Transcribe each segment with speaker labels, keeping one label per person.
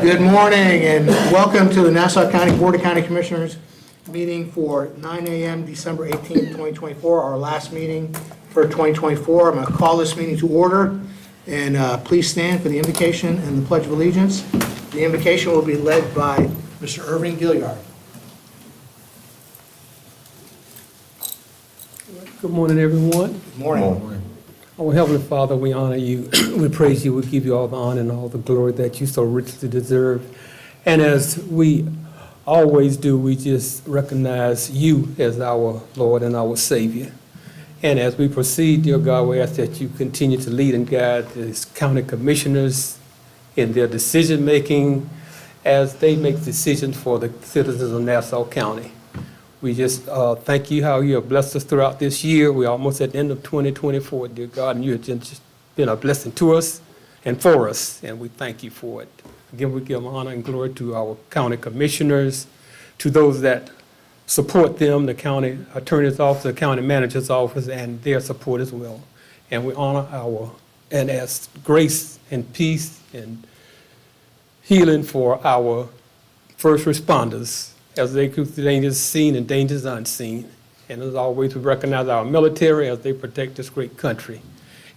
Speaker 1: Good morning and welcome to the Nassau County Board of County Commissioners meeting for 9 a.m. December 18, 2024, our last meeting for 2024. I'm going to call this meeting to order, and please stand for the invocation and the Pledge of Allegiance. The invocation will be led by Mr. Irving Gilliard.
Speaker 2: Good morning, everyone.
Speaker 1: Good morning.
Speaker 2: Our Heavenly Father, we honor you, we praise you, we give you all the honor and all the glory that you so richly deserve. And as we always do, we just recognize you as our Lord and our Savior. And as we proceed, dear God, we ask that you continue to lead and guide these county commissioners in their decision-making as they make decisions for the citizens of Nassau County. We just thank you how you have blessed us throughout this year. We're almost at the end of 2024, dear God, and you have just been a blessing to us and for us, and we thank you for it. Again, we give honor and glory to our county commissioners, to those that support them, the county attorney's office, the county manager's office, and their support as well. And we honor and ask grace and peace and healing for our first responders, as they go through dangers seen and dangers unseen. And as always, we recognize our military as they protect this great country.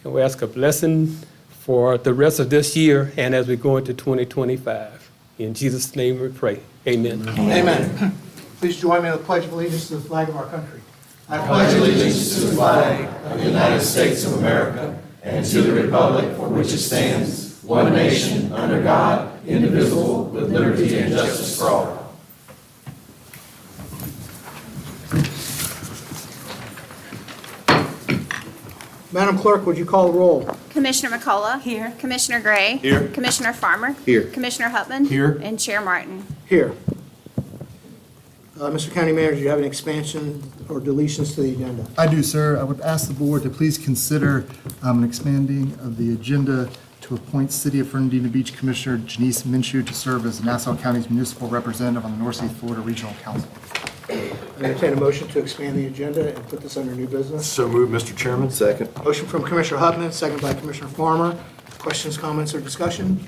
Speaker 2: And we ask a blessing for the rest of this year and as we go into 2025. In Jesus' name we pray. Amen.
Speaker 1: Amen. Please join me in the Pledge of Allegiance to the flag of our country.
Speaker 3: I pledge allegiance to the flag of the United States of America and to the republic for which it stands, one nation, under God, indivisible, with liberty and justice for all.
Speaker 1: Madam Clerk, would you call the roll?
Speaker 4: Commissioner McCullough. Here. Commissioner Gray.
Speaker 3: Here.
Speaker 4: Commissioner Farmer.
Speaker 3: Here.
Speaker 4: Commissioner Hutman.
Speaker 3: Here.
Speaker 4: And Chair Martin.
Speaker 1: Here. Mr. County Manager, do you have any expansion or deletions to the agenda?
Speaker 5: I do, sir. I would ask the board to please consider an expanding of the agenda to appoint City of Fernandina Beach Commissioner Janice Minshew to serve as Nassau County's municipal representative on the Northeast Florida Regional Council.
Speaker 1: I entertain a motion to expand the agenda and put this under new business.
Speaker 3: So moved, Mr. Chairman. Second.
Speaker 1: Motion from Commissioner Hutman, second by Commissioner Farmer. Questions, comments, or discussion?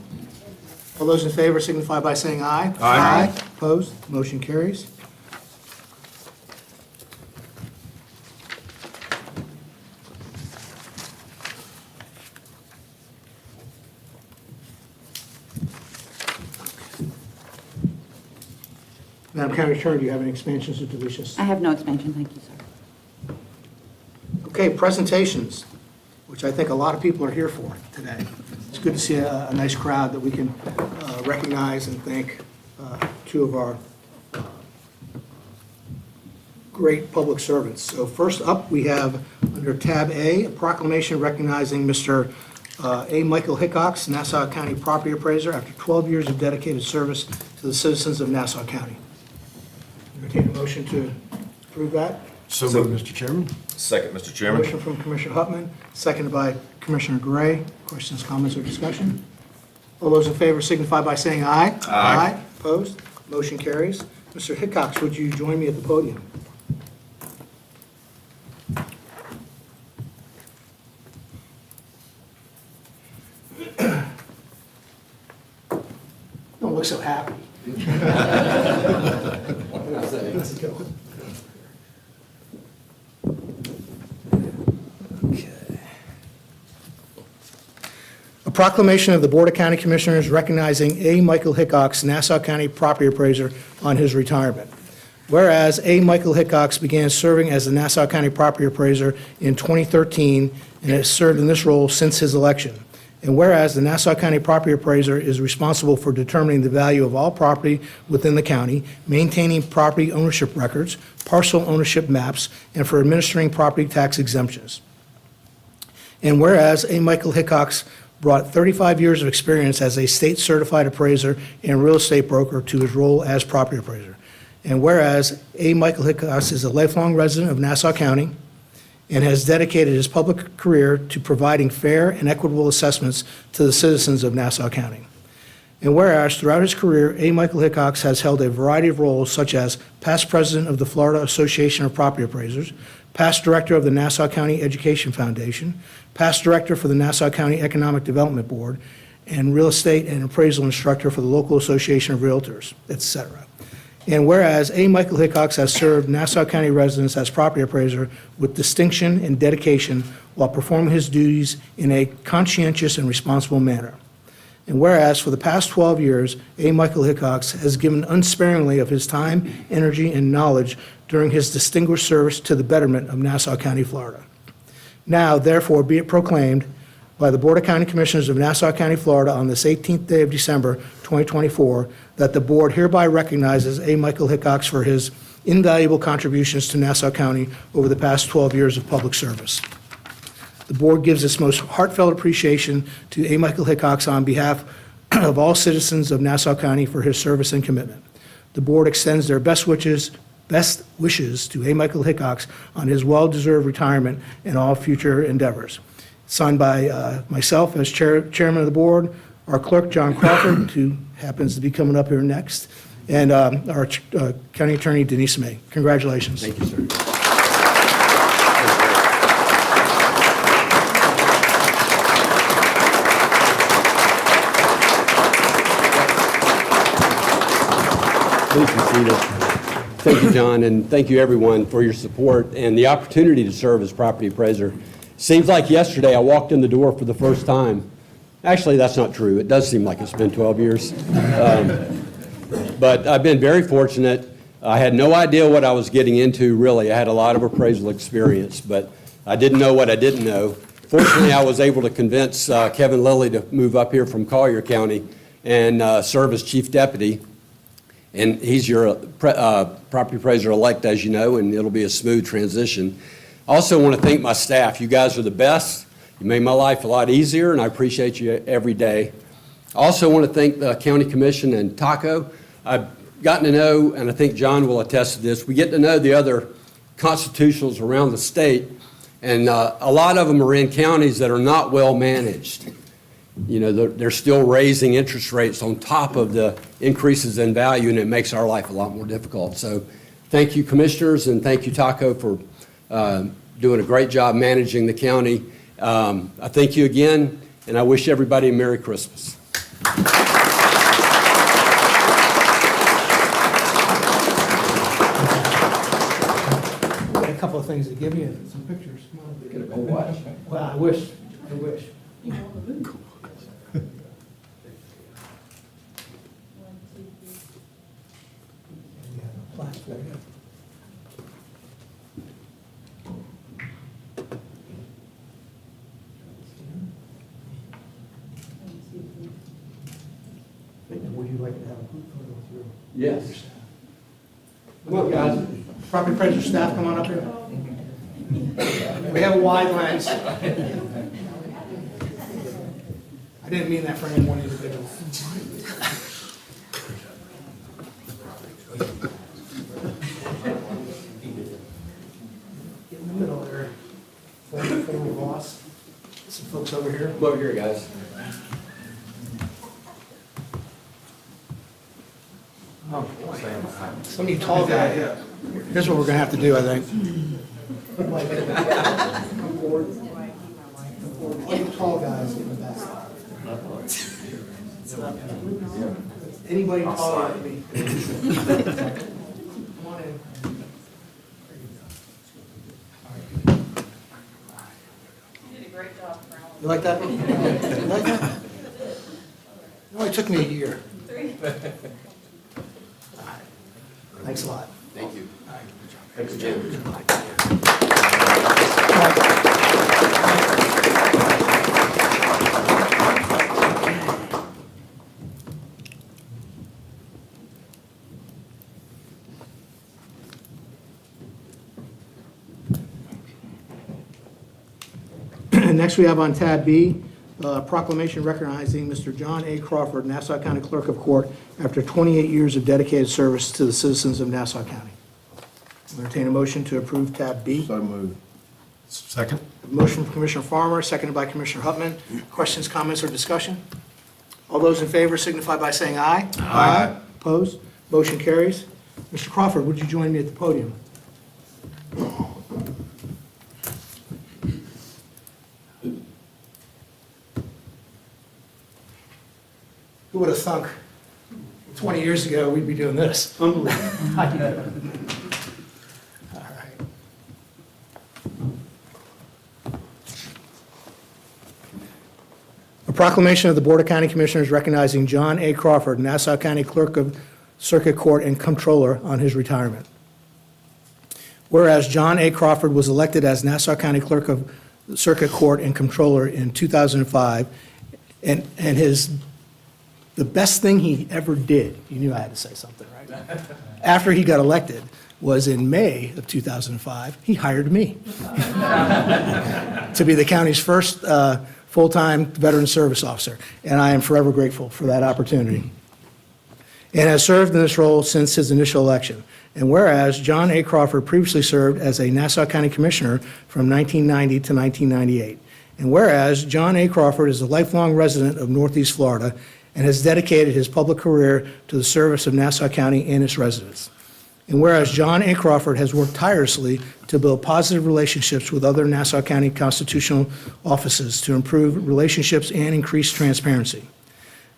Speaker 1: All those in favor signify by saying aye.
Speaker 3: Aye.
Speaker 1: Opposed? Motion carries. Madam County Attorney, do you have any expansions or deletions?
Speaker 6: I have no expansion, thank you, sir.
Speaker 1: Okay, presentations, which I think a lot of people are here for today. It's good to see a nice crowd that we can recognize and thank two of our great public servants. So first up, we have under tab A proclamation recognizing Mr. A. Michael Hickox, Nassau County Property Appraiser, after 12 years of dedicated service to the citizens of Nassau County. Entertain a motion to approve that.
Speaker 3: So moved, Mr. Chairman. Second, Mr. Chairman.
Speaker 1: Motion from Commissioner Hutman, seconded by Commissioner Gray. Questions, comments, or discussion? All those in favor signify by saying aye.
Speaker 3: Aye.
Speaker 1: Opposed? Motion carries. Mr. Hickox, would you join me at the podium? Don't look so happy. Let's go. A proclamation of the Board of County Commissioners recognizing A. Michael Hickox, Nassau County Property Appraiser, on his retirement. Whereas A. Michael Hickox began serving as the Nassau County Property Appraiser in 2013 and has served in this role since his election. And whereas the Nassau County Property Appraiser is responsible for determining the value of all property within the county, maintaining property ownership records, parcel ownership maps, and for administering property tax exemptions. And whereas A. Michael Hickox brought 35 years of experience as a state-certified appraiser and real estate broker to his role as property appraiser. And whereas A. Michael Hickox is a lifelong resident of Nassau County and has dedicated his public career to providing fair and equitable assessments to the citizens of Nassau County. And whereas throughout his career, A. Michael Hickox has held a variety of roles such as past president of the Florida Association of Property Appraisers, past director of the Nassau County Education Foundation, past director for the Nassau County Economic Development Board, and real estate and appraisal instructor for the local association of realtors, etc. And whereas A. Michael Hickox has served Nassau County residents as property appraiser with distinction and dedication while performing his duties in a conscientious and responsible manner. And whereas for the past 12 years, A. Michael Hickox has given unsparingly of his time, energy, and knowledge during his distinguished service to the betterment of Nassau County, Florida. Now, therefore, be it proclaimed by the Board of County Commissioners of Nassau County, Florida, on this 18th day of December, 2024, that the board hereby recognizes A. Michael Hickox for his invaluable contributions to Nassau County over the past 12 years of public service. The board gives its most heartfelt appreciation to A. Michael Hickox on behalf of all citizens of Nassau County for his service and commitment. The board extends their best wishes to A. Michael Hickox on his well-deserved retirement and all future endeavors. Signed by myself as chairman of the board, our clerk, John Crawford, who happens to be coming up here next, and our county attorney, Denise May. Congratulations.
Speaker 7: Thank you, sir. Please be seated. Thank you, John, and thank you, everyone, for your support and the opportunity to serve as property appraiser. Seems like yesterday I walked in the door for the first time. Actually, that's not true. It does seem like it's been 12 years. But I've been very fortunate. I had no idea what I was getting into, really. I had a lot of appraisal experience, but I didn't know what I didn't know. Fortunately, I was able to convince Kevin Lilly to move up here from Collier County and serve as chief deputy. And he's your property appraiser-elect, as you know, and it'll be a smooth transition. I also want to thank my staff. You guys are the best. You made my life a lot easier, and I appreciate you every day. I also want to thank the County Commission and Taco. I've gotten to know, and I think John will attest to this, we get to know the other constitutionals around the state, and a lot of them are in counties that are not well managed. You know, they're still raising interest rates on top of the increases in value, and it makes our life a lot more difficult. So thank you, commissioners, and thank you, Taco, for doing a great job managing the county. I thank you again, and I wish everybody a Merry Christmas.
Speaker 1: Got a couple of things to give you, and some pictures. Come on. Well, I wish. Would you like to have a group photo through?
Speaker 7: Yes.
Speaker 1: Come on, guys. Property appraiser staff, come on up here. We have a wide lens. I didn't mean that for any one individual. Get in the middle there. Former boss. Some folks over here.
Speaker 7: Come over here, guys.
Speaker 1: Oh, boy. Some of you tall guys. Here's what we're gonna have to do, I think. Come forward. All you tall guys get in the back. Anybody taller than me. Come on in. You like that? You like that? It only took me a year. All right. Thanks a lot.
Speaker 7: Thank you.
Speaker 1: All right.
Speaker 7: Thanks, Jim.
Speaker 1: Next, we have on tab B, proclamation recognizing Mr. John A. Crawford, Nassau County Clerk of Court, after 28 years of dedicated service to the citizens of Nassau County. Entertain a motion to approve tab B.
Speaker 3: So moved. Second.
Speaker 1: Motion from Commissioner Farmer, seconded by Commissioner Hupman. Questions, comments, or discussion? All those in favor signify by saying aye. Aye. Opposed? Motion carries. Mr. Crawford, would you join me at the podium? would have thunk 20 years ago we'd be doing this?
Speaker 2: Unbelievable.
Speaker 1: All right. A proclamation of the Board of County Commissioners recognizing John A. Crawford, Nassau County Clerk of Circuit Court and Comptroller, on his retirement. Whereas John A. Crawford was elected as Nassau County Clerk of Circuit Court and Comptroller in 2005, and the best thing he ever did, you knew I had to say something, right? After he got elected, was in May of 2005, he hired me to be the county's first full-time veteran service officer, and I am forever grateful for that opportunity, and has served in this role since his initial election. And whereas John A. Crawford previously served as a Nassau County Commissioner from 1990 to 1998. And whereas John A. Crawford is a lifelong resident of Northeast Florida and has dedicated his public career to the service of Nassau County and its residents. And whereas John A. Crawford has worked tirelessly to build positive relationships with other Nassau County constitutional offices to improve relationships and increase transparency.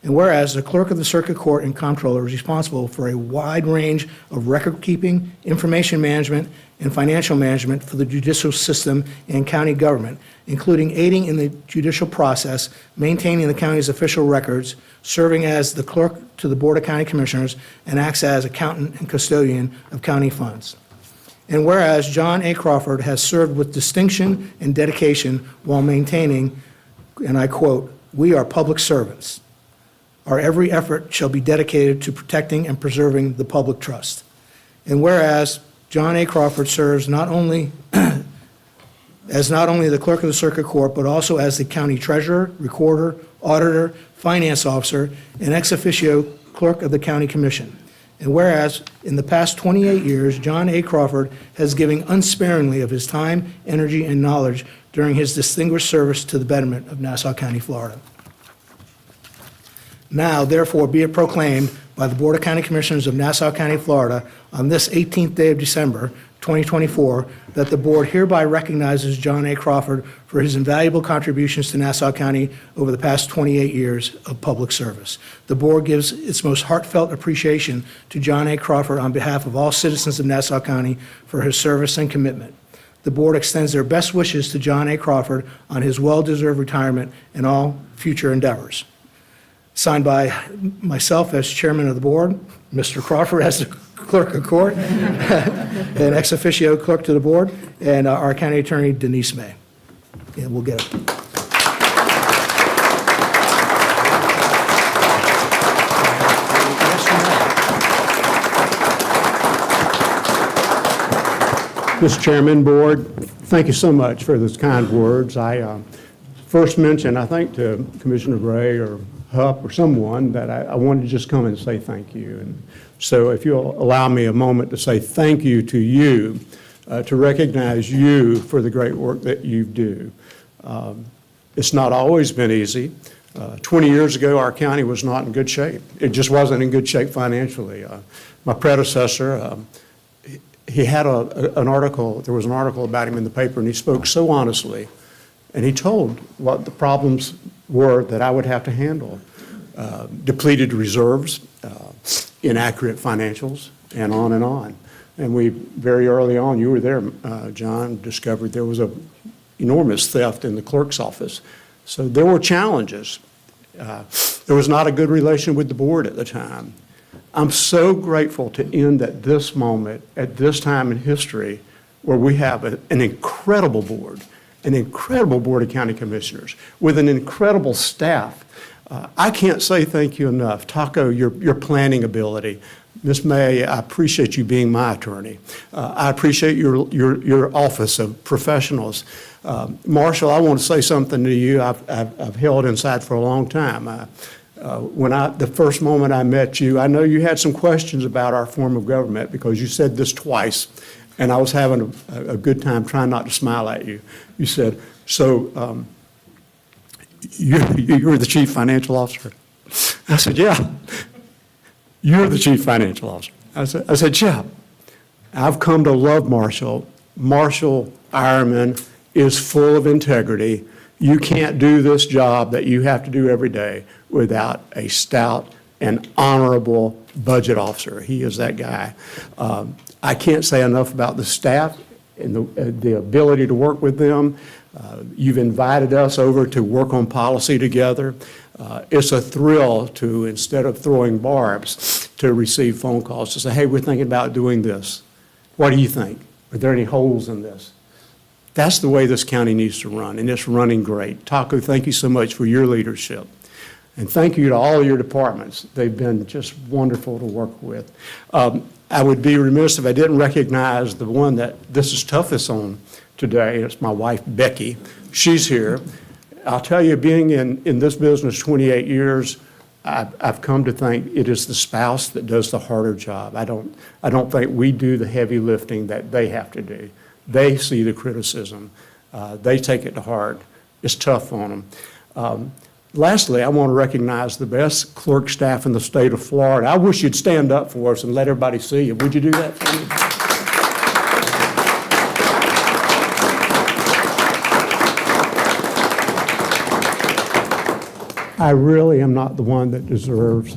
Speaker 1: And whereas the Clerk of the Circuit Court and Comptroller is responsible for a wide range of record-keeping, information management, and financial management for the judicial system and county government, including aiding in the judicial process, maintaining the county's official records, serving as the clerk to the Board of County Commissioners, and acts as accountant and custodian of county funds. And whereas John A. Crawford has served with distinction and dedication while maintaining, and I quote, "We are public servants. Our every effort shall be dedicated to protecting and preserving the public trust." And whereas John A. Crawford serves not only as not only the clerk of the circuit court, but also as the county treasurer, recorder, auditor, finance officer, and ex officio clerk of the county commission. And whereas in the past 28 years, John A. Crawford has given unsparingly of his time, energy, and knowledge during his distinguished service to the betterment of Nassau County, Florida. Now, therefore, be it proclaimed by the Board of County Commissioners of Nassau County, Florida, on this 18th day of December, 2024, that the Board hereby recognizes John A. Crawford for his invaluable contributions to Nassau County over the past 28 years of public service. The Board gives its most heartfelt appreciation to John A. Crawford on behalf of all citizens of Nassau County for his service and commitment. The Board extends their best wishes to John A. Crawford on his well-deserved retirement and all future endeavors. Signed by myself as chairman of the board, Mr. Crawford as the clerk of court, and ex officio clerk to the board, and our county attorney, Denise May. And we'll get it.
Speaker 8: Mr. Chairman, Board, thank you so much for those kind words. I first mentioned, I think, to Commissioner Gray or Hupp or someone that I wanted to just come and say thank you. And so if you'll allow me a moment to say thank you to you, to recognize you for the great work that you do. It's not always been easy. 20 years ago, our county was not in good shape. It just wasn't in good shape financially. My predecessor, he had an article, there was an article about him in the paper, and he spoke so honestly. And he told what the problems were that I would have to handle. Depleted reserves, inaccurate financials, and on and on. And we, very early on, you were there, John, discovered there was an enormous theft in the clerk's office. So there were challenges. There was not a good relation with the board at the time. I'm so grateful to end at this moment, at this time in history, where we have an incredible board of county commissioners with an incredible staff. I can't say thank you enough. Taco, your planning ability. Ms. May, I appreciate you being my attorney. I appreciate your office of professionals. Marshall, I want to say something to you I've held inside for a long time. The first moment I met you, I know you had some questions about our form of government because you said this twice, and I was having a good time trying not to smile at you. You said, so you're the chief financial officer? I said, yeah. You're the chief financial officer. I said, yeah. I've come to love Marshall. Marshall Ironman is full of integrity. You can't do this job that you have to do every day without a stout and honorable budget officer. He is that guy. I can't say enough about the staff and the ability to work with them. You've invited us over to work on policy together. It's a thrill to, instead of throwing barbs, to receive phone calls to say, hey, we're thinking about doing this. What do you think? Are there any holes in this? That's the way this county needs to run, and it's running great. Taco, thank you so much for your leadership. And thank you to all of your departments. They've been just wonderful to work with. I would be remiss if I didn't recognize the one that this is toughest on today. It's my wife, Becky. She's here. I'll tell you, being in this business 28 years, I've come to think it is the spouse that does the harder job. I don't think we do the heavy lifting that they have to do. They see the criticism. They take it to heart. It's tough on them. Lastly, I want to recognize the best clerk staff in the state of Florida. I wish you'd stand up for us and let everybody see you. Would you do that for me? I really am not the one that deserves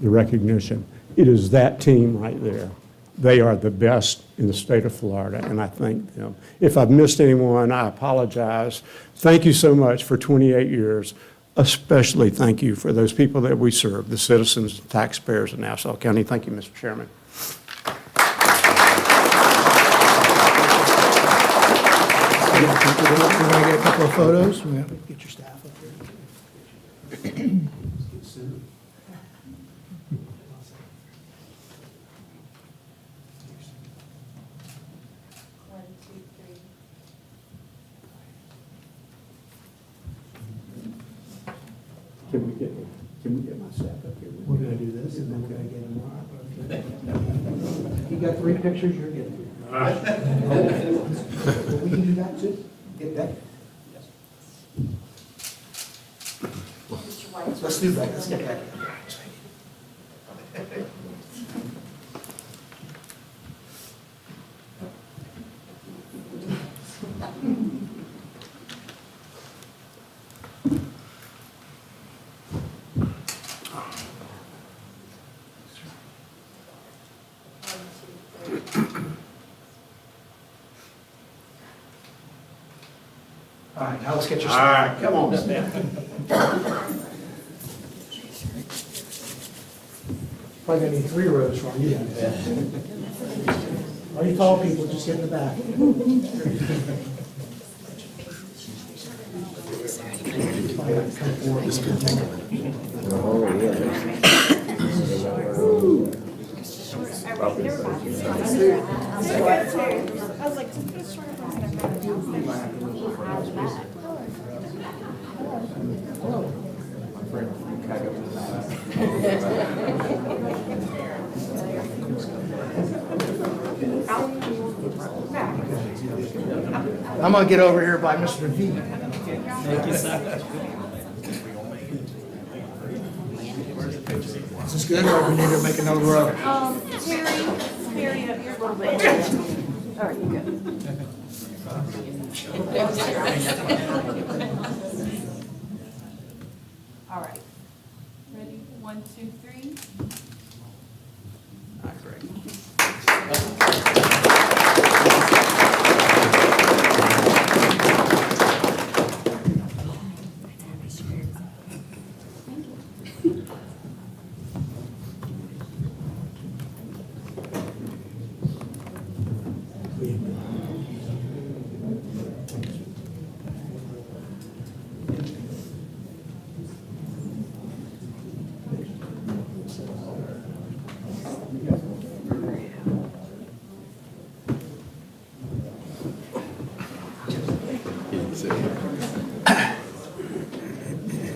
Speaker 8: the recognition. It is that team right there. They are the best in the state of Florida, and I thank them. If I've missed anyone, I apologize. Thank you so much for 28 years. Especially thank you for those people that we serve, the citizens, taxpayers in Nassau County. Thank you, Mr. Chairman.
Speaker 1: We're going to get a couple of photos. We're going to get your staff up here.
Speaker 8: Can we get my staff up here?
Speaker 1: We're going to do this, and then we're going to get them. You got 3 pictures, you're getting. We can do that too. Get that. Let's do that. Let's get that. All right, now let's get your staff. Come on, staff. Probably gonna need 3 rows for you. All you tall people, just get in the back. I'm gonna get over here by Mr. V. Thank you, sir. Is this good, or we need to make another row?
Speaker 6: Terry, you're a little bit. All right, you go.
Speaker 9: All right. Ready? 1, 2, 3.
Speaker 1: All right, great.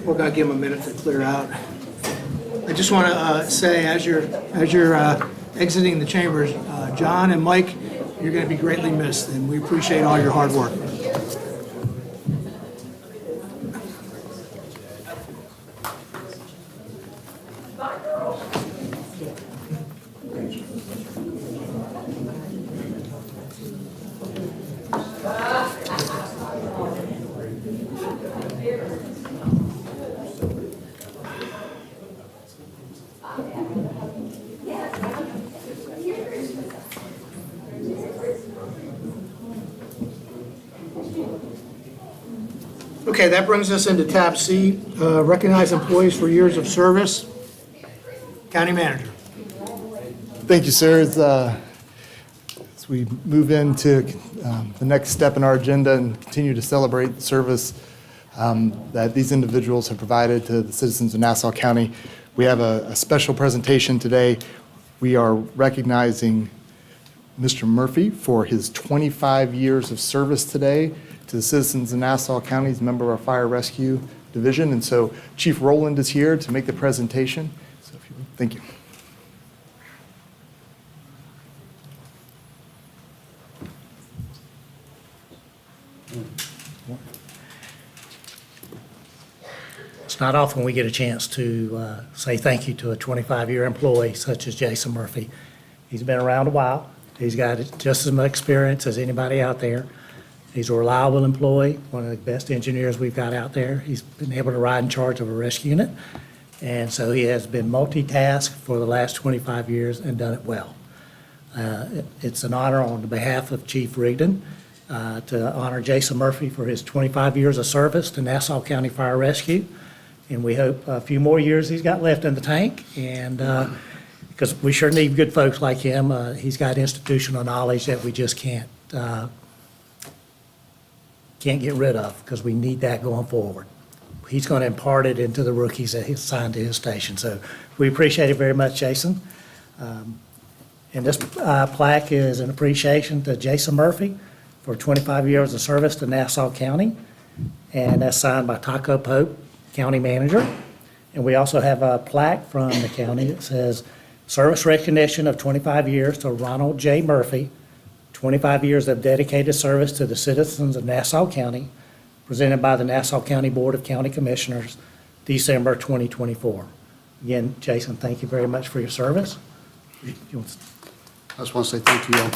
Speaker 1: We're going to give them a minute to clear out. I just want to say, as you're exiting the chambers, John and Mike, you're going to be greatly missed, and we appreciate all your hard work. Okay, that brings us into tab C, recognize employees for years of service. County Manager.
Speaker 5: Thank you, sir. As we move into the next step in our agenda and continue to celebrate the service that these individuals have provided to the citizens of Nassau County, we have a special presentation today. We are recognizing Mr. Murphy for his 25 years of service today to the citizens of Nassau County. He's a member of our Fire Rescue Division, and so Chief Rowland is here to make the presentation. So if you would, thank you.
Speaker 1: It's not often we get a chance to say thank you to a 25-year employee such as Jason Murphy. He's been around a while. He's got just as much experience as anybody out there. He's a reliable employee, one of the best engineers we've got out there. He's been able to ride in charge of a rescue unit, and so he has been multitasked for the last 25 years and done it well. It's an honor on behalf of Chief Rigdon to honor Jason Murphy for his 25 years of service to Nassau County Fire Rescue. And we hope a few more years he's got left in the tank, and because we sure need good folks like him. He's got institutional knowledge that we just can't get rid of, because we need that going forward. He's going to impart it into the rookies that he's assigned to his station. So we appreciate it very much, Jason. And this plaque is an appreciation to Jason Murphy for 25 years of service to Nassau County, and that's signed by Taco Pope, County Manager. And we also have a plaque from the county that says, "Service recognition of 25 years to Ronald J. Murphy, 25 years of dedicated service to the citizens of Nassau County, presented by the Nassau County Board of County Commissioners, December 2024. Again, Jason, thank you very much for your service. You want to-
Speaker 10: I just want to say thank you all.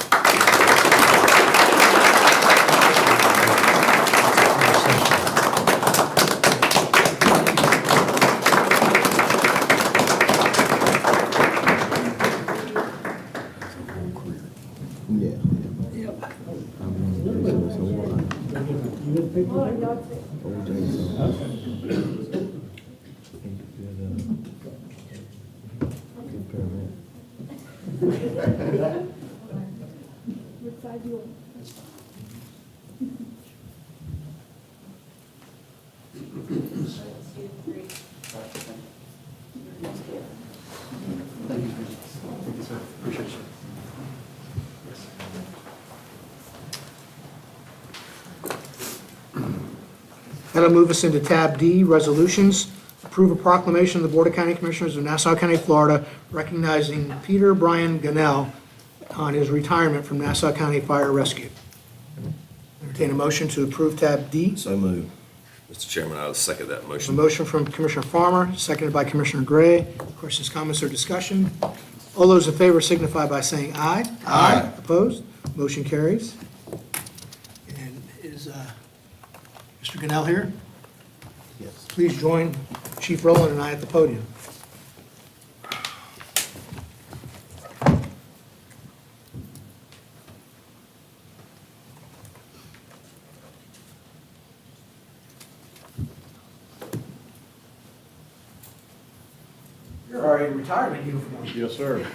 Speaker 1: That'll move us into tab D, resolutions. Approve a proclamation of the Board of County Commissioners of Nassau County, Florida, recognizing Peter Brian Gunnell on his retirement from Nassau County Fire Rescue. Entertain a motion to approve tab D.
Speaker 3: So moved. Mr. Chairman, I will second that
Speaker 1: A
Speaker 3: motion.
Speaker 1: motion from Commissioner Farmer, seconded by Commissioner Gray. Questions, comments, or discussion? All those in favor signify by saying aye. Aye. Opposed? Motion carries. And is Mr. Gunnell here?
Speaker 10: Yes.
Speaker 1: Please join Chief Rowland and I at the podium. You're already in retirement uniform.
Speaker 8: Yes, sir.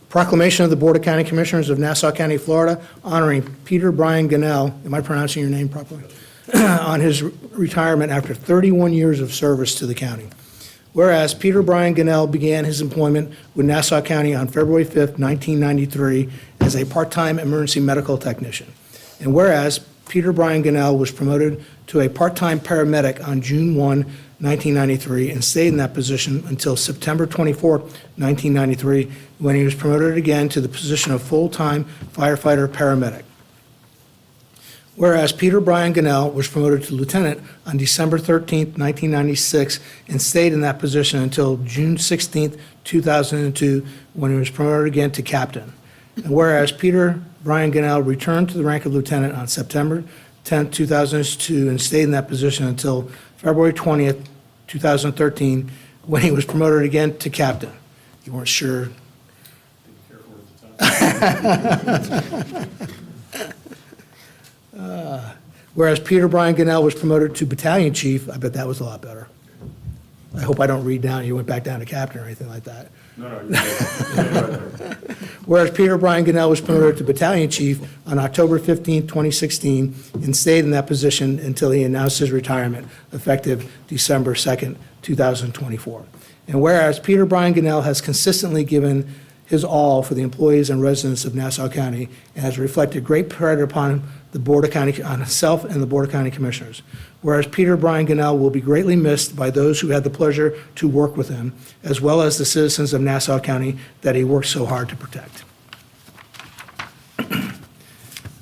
Speaker 1: Proclamation of the Board of County Commissioners of Nassau County, Florida, honoring Peter Brian Gunnell, am I pronouncing your name properly? On his retirement after 31 years of service to the county. Whereas Peter Brian Gunnell began his employment with Nassau County on February 5th, 1993, as a part-time emergency medical technician. And whereas Peter Brian Gunnell was promoted to a part-time paramedic on June 1, 1993, and stayed in that position until September 24, 1993, when he was promoted again to the position of full-time firefighter paramedic. Whereas Peter Brian Gunnell was promoted to lieutenant on December 13th, 1996, and stayed in that position until June 16th, 2002, when he was promoted again to captain. And whereas Peter Brian Gunnell returned to the rank of lieutenant on September 10th, 2002, and stayed in that position until February 20th, 2013, when he was promoted again to captain. You weren't sure. Whereas Peter Brian Gunnell was promoted to battalion chief, I bet that was a lot better. I hope I don't read down, you went back down to captain or anything like that. Whereas Peter Brian Gunnell was promoted to battalion chief on October 15, 2016, and stayed in that position until he announced his retirement, effective December 2nd, 2024. And whereas Peter Brian Gunnell has consistently given his all for the employees and residents of Nassau County and has reflected great pride upon the Board of County, on himself and the Board of County Commissioners. Whereas Peter Brian Gunnell will be greatly missed by those who had the pleasure to work with him, as well as the citizens of Nassau County that he worked so hard to protect.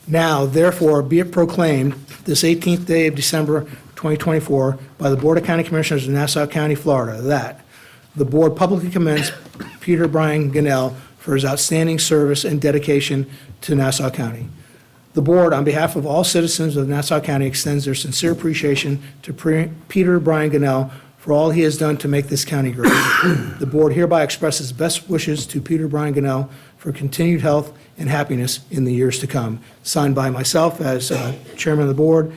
Speaker 1: Now, therefore, be it proclaimed this 18th day of December 2024 by the Board of County Commissioners of Nassau County, Florida, that the board publicly commends Peter Brian Gunnell for his outstanding service and dedication to Nassau County. The board, on behalf of all citizens of Nassau County, extends their sincere appreciation to Peter Brian Gunnell for all he has done to make this county great. The board hereby expresses best wishes to Peter Brian Gunnell for continued health and happiness in the years to come. Signed by myself as chairman of the board,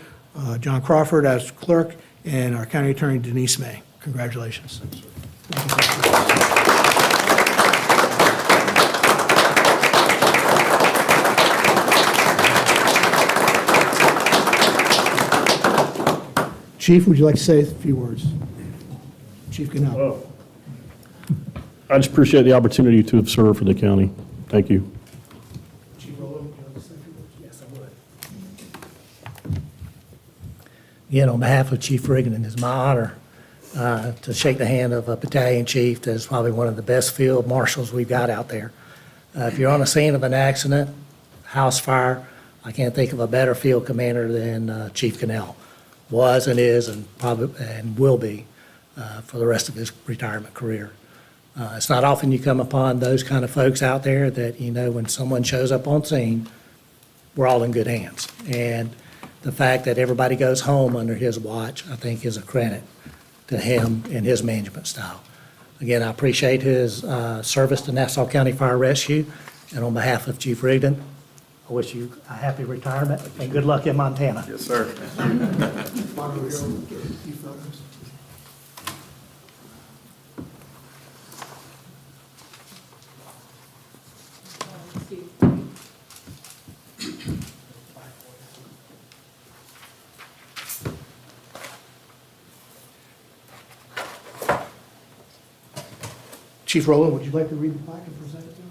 Speaker 1: John Crawford as clerk, and our county attorney Denise May. Congratulations. Chief, would you like to say a few words? Chief Gunnell.
Speaker 11: I just appreciate the opportunity to have served for the county. Thank you.
Speaker 1: Chief Rolo, would you like to say a few words? Yes, I would.
Speaker 12: Again, on behalf of Chief Rigdon, it's my honor to shake the hand of a battalion chief that is probably one of the best field marshals we've got out there. If you're on a scene of an accident, house fire, I can't think of a better field commander than Chief Gunnell. Was and is and probably and will be for the rest of his retirement career. It's not often you come upon those kind of folks out there that, you know, when someone shows up on scene, we're all in good hands. And the fact that everybody goes home under his watch, I think, is a credit to him and his management style. Again, I appreciate his service to Nassau County Fire Rescue, and on behalf of Chief Rigdon, I wish you a happy retirement and good luck in Montana.
Speaker 11: Yes, sir.
Speaker 1: Chief Rowland, would you like to read the plaque and present it to us?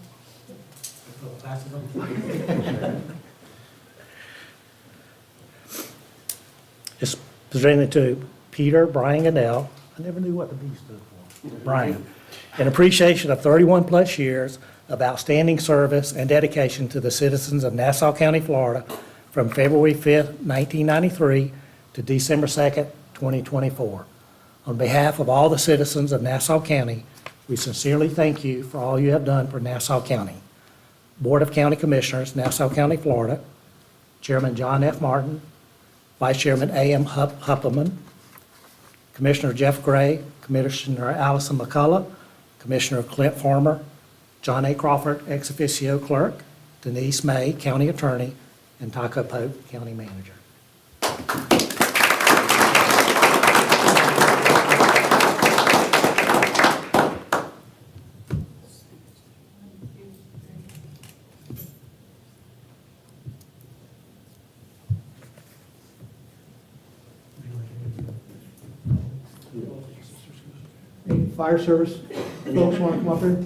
Speaker 12: It's presented to Peter Brian Gunnell. I never knew what the B stood for. Brian. In appreciation of 31-plus years of outstanding service and dedication to the citizens of Nassau County, Florida, from February 5th, 1993 to December 2nd, 2024. On behalf of all the citizens of Nassau County, we sincerely thank you for all you have done for Nassau County. Board of County Commissioners, Nassau County, Florida, Chairman John F. Martin, Vice Chairman A.M. Huppelman, Commissioner Jeff Gray, Commissioner Allison McCullough, Commissioner Clint Farmer, John A. Crawford, ex officio clerk, Denise May, county attorney, and Taco Pope, county manager.
Speaker 1: Any fire service folks want to come up here?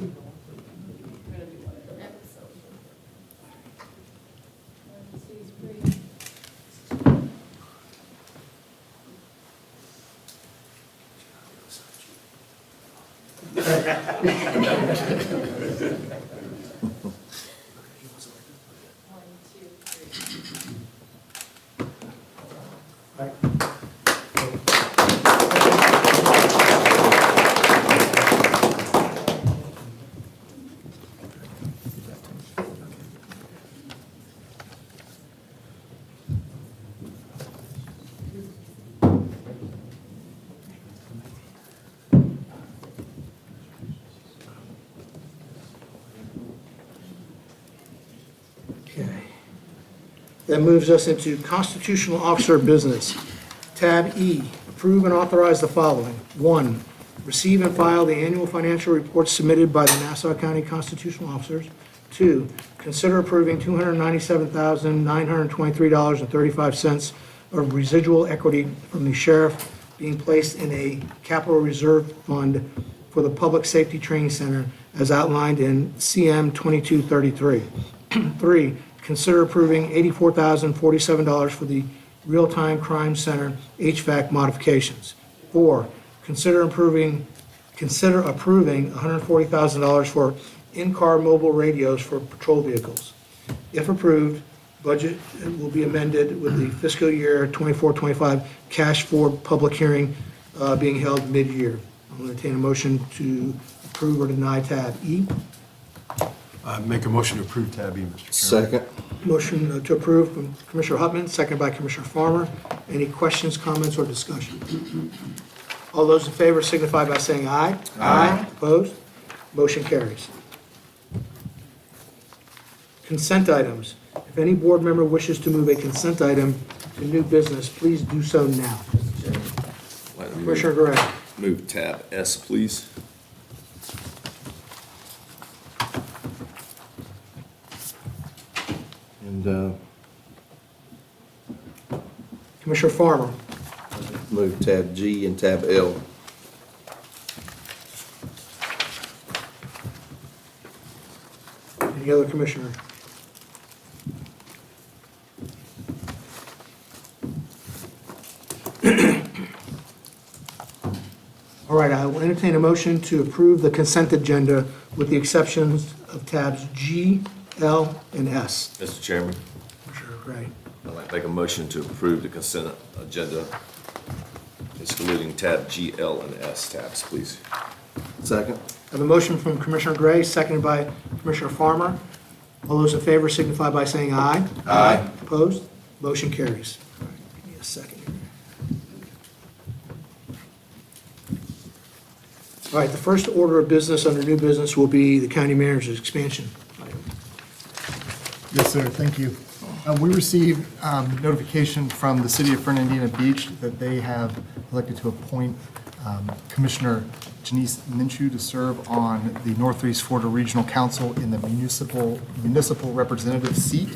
Speaker 1: That moves us into constitutional officer business. Tab E, approve and authorize the following. 1, receive and file the annual financial reports submitted by the Nassau County constitutional officers. 2, consider approving $297,923.35 of residual equity from the sheriff being placed in a capital reserve fund for the Public Safety Training Center as outlined in CM 2233. 3, consider approving $84,047 for the Real-Time Crime Center HVAC modifications. 4, consider approving $140,000 for in-car mobile radios for patrol vehicles. If approved, budget will be amended with the fiscal year 24-25 cash for public hearing being held mid-year. I'll entertain a motion to approve or deny tab E.
Speaker 3: Make a motion to approve tab E, Mr. Chairman.
Speaker 10: Second.
Speaker 1: Motion to approve from Commissioner Hutman, second by Commissioner Farmer. Any questions, comments, or discussion? All those in favor signify by saying aye. Aye. Opposed? Motion carries. Consent items. If any board member wishes to move a consent item to new business, please do so now. Commissioner Gray.
Speaker 3: Move tab S, please. And
Speaker 1: Commissioner Farmer.
Speaker 10: Move tab G and tab L.
Speaker 1: Any other commissioner? All right, I will entertain a motion to approve the consent agenda with the exceptions of tabs G, L, and S.
Speaker 3: Mr. Chairman,
Speaker 1: Commissioner Gray.
Speaker 3: I'd like to make a motion to approve the consent agenda excluding tab G, L, and S tabs, please.
Speaker 10: Second.
Speaker 1: I have a motion from Commissioner Gray, seconded by Commissioner Farmer. All those in favor signify by saying aye.
Speaker 3: Aye.
Speaker 1: Opposed? Motion carries. All right, give me a second here. All right, the first order of business under new business will be the county manager's expansion item.
Speaker 5: Yes, sir, thank you. We received notification from the city of Fernandina Beach that they have elected to appoint Commissioner Janice Minshew to serve on the Northeast Florida Regional Council in the municipal representative seat.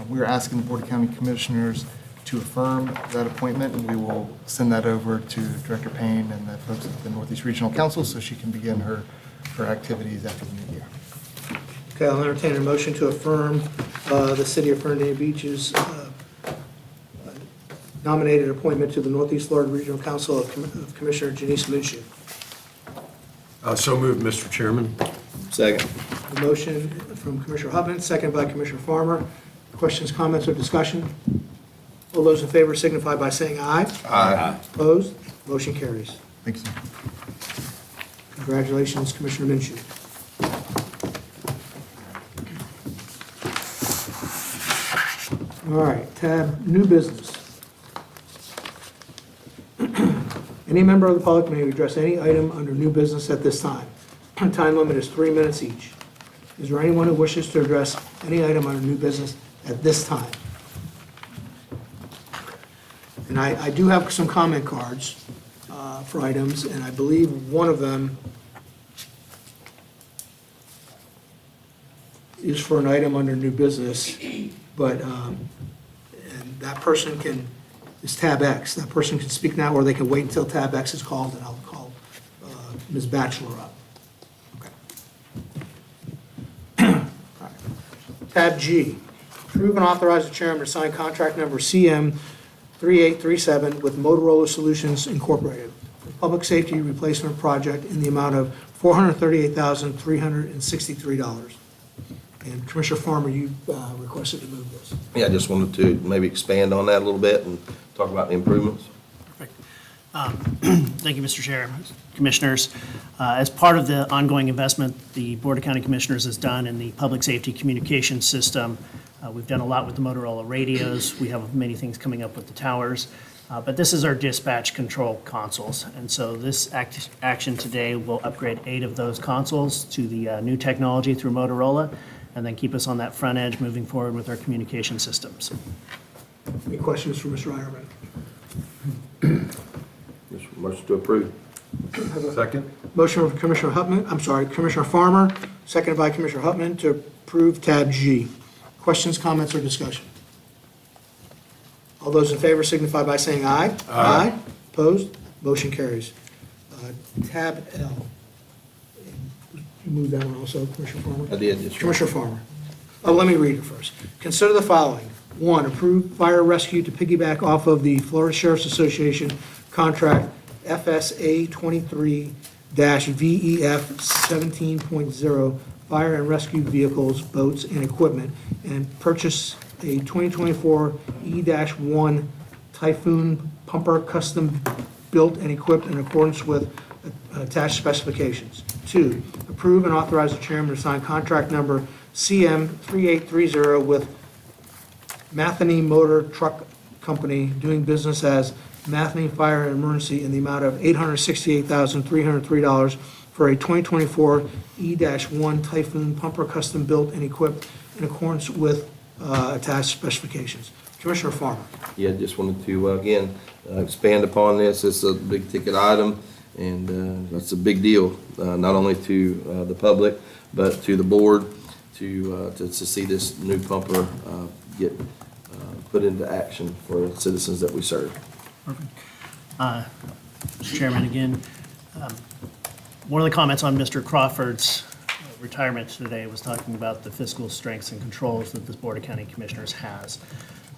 Speaker 5: We are asking the Board of County Commissioners to affirm that appointment, and we will send that over to Director Payne and the folks at the Northeast Regional Council so she can begin her activities after the new year.
Speaker 1: Okay, I'll entertain a motion to affirm the city of Fernandina Beach's nominated appointment to the Northeast Florida Regional Council of Commissioner Janice Minshew.
Speaker 3: So moved, Mr. Chairman.
Speaker 10: Second.
Speaker 1: A motion from Commissioner Hutman, second by Commissioner Farmer. Questions, comments, or discussion? All those in favor signify by saying aye.
Speaker 3: Aye.
Speaker 1: Opposed? Motion carries.
Speaker 5: Thank you, sir.
Speaker 1: Congratulations, Commissioner Minshew. All right, tab new business. Any member of the public may address any item under new business at this time. Time limit is 3 minutes each. Is there anyone who wishes to address any item under new business at this time? And I do have some comment cards for items, and I believe one of them is for an item under new business, but, and that person is tab X. That person can speak now, or they can wait until tab X is called, and I'll call Ms. Batchelor up. Okay. All right. Tab G, approve and authorize the chairman to sign contract number CM 3837 with Motorola Solutions Incorporated for public safety replacement project in the amount of $438,363. And Commissioner Farmer, you requested to move this.
Speaker 10: Yeah, I just wanted to maybe expand on that a little bit and talk about the improvements.
Speaker 13: Perfect. Thank you, Mr. Chair, Commissioners. As part of the ongoing investment the Board of County Commissioners has done in the public safety communication system, we've done a lot with the Motorola radios. We have many things coming up with the towers. But this is our dispatch control consoles. And so this action today will upgrade 8 of those consoles to the new technology through Motorola. and then keep us on that front edge moving forward with our communication systems.
Speaker 1: Any questions for Mr. Ironman?
Speaker 10: Motion to approve.
Speaker 3: Second.
Speaker 1: Motion from Commissioner Farmer, seconded by Commissioner Hupman to approve tab G. Questions, comments, or discussion? All those in favor signify by saying aye. Aye. Opposed? Motion carries. Tab L. You moved that one also, Commissioner Farmer?
Speaker 10: I did, yes, sir.
Speaker 1: Commissioner Farmer. Oh, let me read it first. Consider the following. 1, approve fire rescue to piggyback off of the Florida Sheriff's Association contract FSA 23-VEF 17.0 fire and rescue vehicles, boats, and equipment, and purchase a 2024 E-1 Typhoon pumper custom built and equipped in accordance with attached specifications. 2, approve and authorize the chairman to sign contract number CM 3830 with Matheny Motor Truck Company doing business as Matheny Fire and Emergency in the amount of $868,303 for a 2024 E-1 Typhoon pumper custom built and equipped in accordance with attached specifications. Commissioner Farmer.
Speaker 10: Yeah, just wanted to, again, expand upon this. It's a big ticket item, and that's a big deal, not only to the public, but to the board to see this new pumper get put into action for the citizens that we serve.
Speaker 13: Perfect. Mr. Chairman, again, one of the comments on Mr. Crawford's retirement today was talking about the fiscal strengths and controls that this Board of County Commissioners has.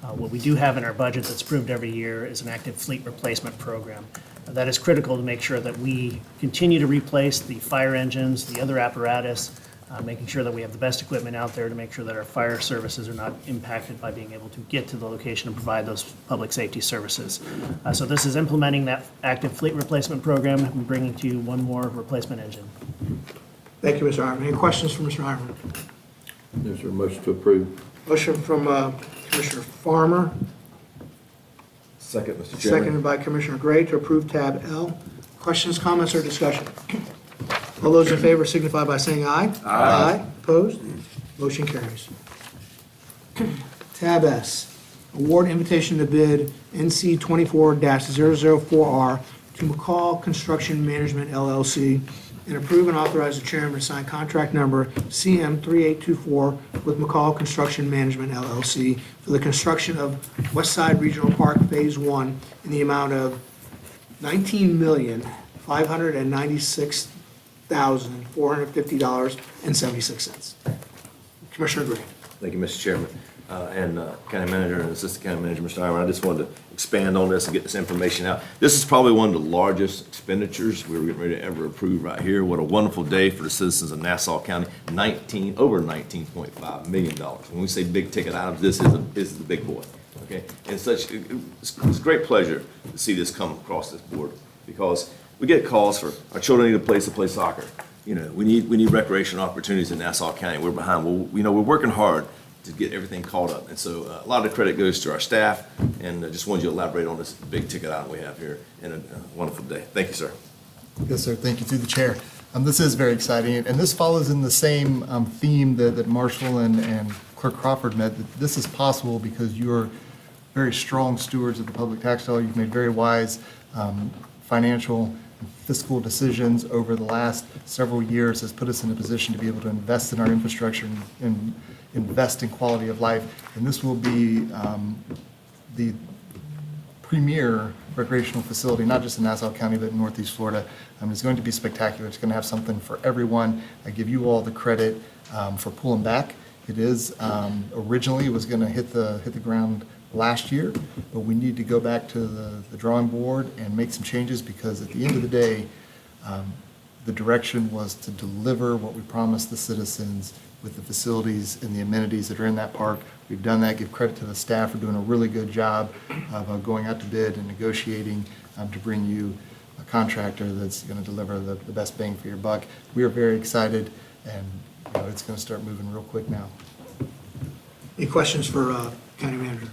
Speaker 13: What we do have in our budget that's approved every year is an active fleet replacement program. That is critical to make sure that we continue to replace the fire engines, the other apparatus, making sure that we have the best equipment out there to make sure that our fire services are not impacted by being able to get to the location and provide those public safety services. So this is implementing that active fleet replacement program and bringing to you one more replacement engine.
Speaker 1: Thank you, Mr. Ironman. Any questions for Mr. Ironman?
Speaker 10: There's a motion to approve.
Speaker 1: Motion from Commissioner Farmer,
Speaker 3: Second, Mr. Chairman.
Speaker 1: seconded by Commissioner Gray to approve tab L. Questions, comments, or discussion? All those in favor signify by saying aye. Aye. Opposed? Motion carries. Tab S, award invitation to bid NC 24-004R to McCall Construction Management LLC, and approve and authorize the chairman to sign contract number CM 3824 with McCall Construction Management LLC for the construction of West Side Regional Park Phase 1 in the amount of $19,596,450.76. Commissioner Gray.
Speaker 3: Thank you, Mr. Chairman. And County Manager and Assistant County Manager, Mr. Iron, I just wanted to expand on this and get this information out. This is probably one of the largest expenditures we're getting ready to ever approve right here. What a wonderful day for the citizens of Nassau County, over $19.5 million. When we say big ticket items, this is the big boy, okay? And it's a great pleasure to see this come across this board, because we get calls for our children need a place to play soccer. You know, we need recreation opportunities in Nassau County. We're behind. Well, you know, we're working hard to get everything caught up. And so a lot of the credit goes to our staff, and just wanted you to elaborate on this big ticket item we have here, and a wonderful day. Thank you, sir.
Speaker 5: Yes, sir. Thank you through the chair. This is very exciting, and this follows in the same theme that Marshall and Clerk Crawford met. That this is possible because you're very strong stewards of the public tax dollar. You've made very wise financial and fiscal decisions over the last several years, has put us in a position to be able to invest in our infrastructure and invest in quality of life. And this will be the premier recreational facility, not just in Nassau County, but in Northeast Florida. It's going to be spectacular. It's going to have something for everyone. I give you all the credit for pulling back. It is, originally it was going to hit the ground last year, but we need to go back to the drawing board and make some changes, because at the end of the day, the direction was to deliver what we promised the citizens with the facilities and the amenities that are in that park. We've done that. Give credit to the staff for doing a really good job of going out to bid and negotiating to bring you a contractor that's going to deliver the best bang for your buck. We are very excited, and it's going to start moving real quick now.
Speaker 1: Any questions for County Manager?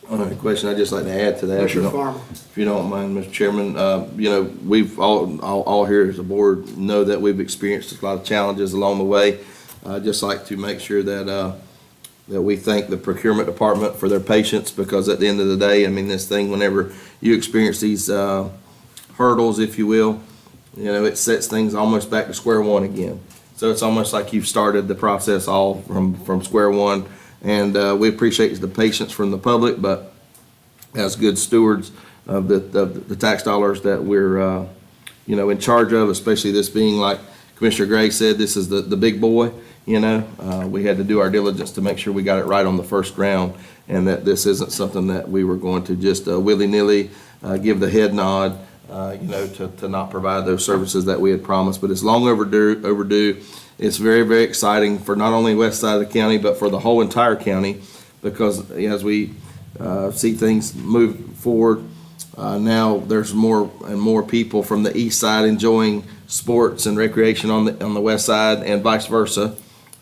Speaker 10: I don't have any question. I'd just like to add to that.
Speaker 1: Commissioner Farmer.
Speaker 10: If you don't mind, Mr. Chairman, we've all here as a board know that we've experienced a lot of challenges along the way. I'd just like to make sure that we thank the procurement department for their patience, because at the end of the day, I mean, this thing, whenever you experience these hurdles, if you will, you know, it sets things almost back to square one again. So it's almost like you've started the process all from square one. And we appreciate the patience from the public, but as good stewards of the tax dollars that we're, you know, in charge of, especially this being, like Commissioner Gray said, this is the big boy, you know. We had to do our diligence to make sure we got it right on the first round, and that this isn't something that we were going to just willy-nilly give the head nod, you know, to not provide those services that we had promised. But it's long overdue. It's very, very exciting for not only west side of the county, but for the whole entire county, because as we see things move forward, now there's more and more people from the east side enjoying sports and recreation on the west side, and vice versa.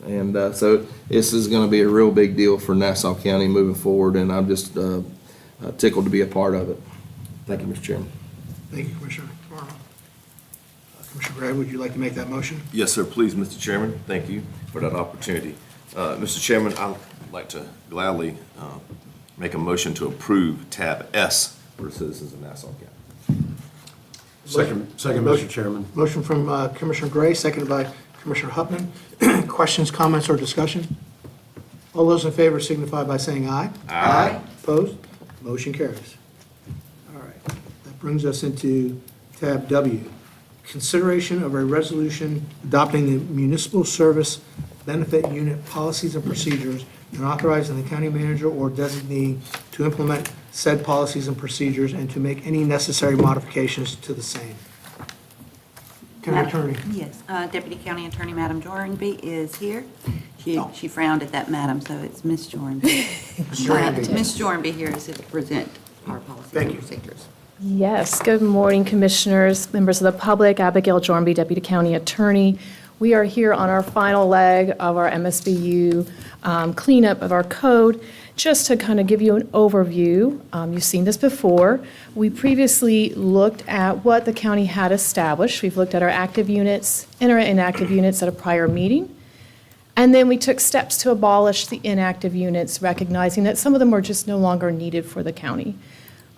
Speaker 10: And so this is going to be a real big deal for Nassau County moving forward, and I'm just tickled to be a part of it. Thank you, Mr. Chairman.
Speaker 1: Thank you, Commissioner Farmer. Commissioner Gray, would you like to make that motion?
Speaker 3: Yes, sir, please, Mr. Chairman. Thank you for that opportunity. Mr. Chairman, I'd like to gladly make a motion to approve tab S for the citizens of Nassau County.
Speaker 1: Second,
Speaker 8: Mr. Chairman.
Speaker 1: Motion from Commissioner Gray, seconded by Commissioner Huffman. Questions, comments, or discussion? All those in favor signify by saying aye. Aye. Opposed? Motion carries. All right. That brings us into tab W. Consideration of a resolution adopting the municipal service benefit unit policies and procedures and authorizing the county manager or designee to implement said policies and procedures and to make any necessary modifications to the same. County Attorney.
Speaker 6: Yes, Deputy County Attorney, Madam Joranby is here. She frowned at that madam, so it's Ms. Joranby. Ms. Joranby here is to present our policies and procedures.
Speaker 14: Yes, good morning, Commissioners, members of the public. Abigail Jornby, Deputy County Attorney. We are here on our final leg of our MSBU cleanup of our code. Just to kind of give you an overview, you've seen this before. We previously looked at what the county had established. We've looked at our active units and our inactive units at a prior meeting. And then we took steps to abolish the inactive units, recognizing that some of them were just no longer needed for the county.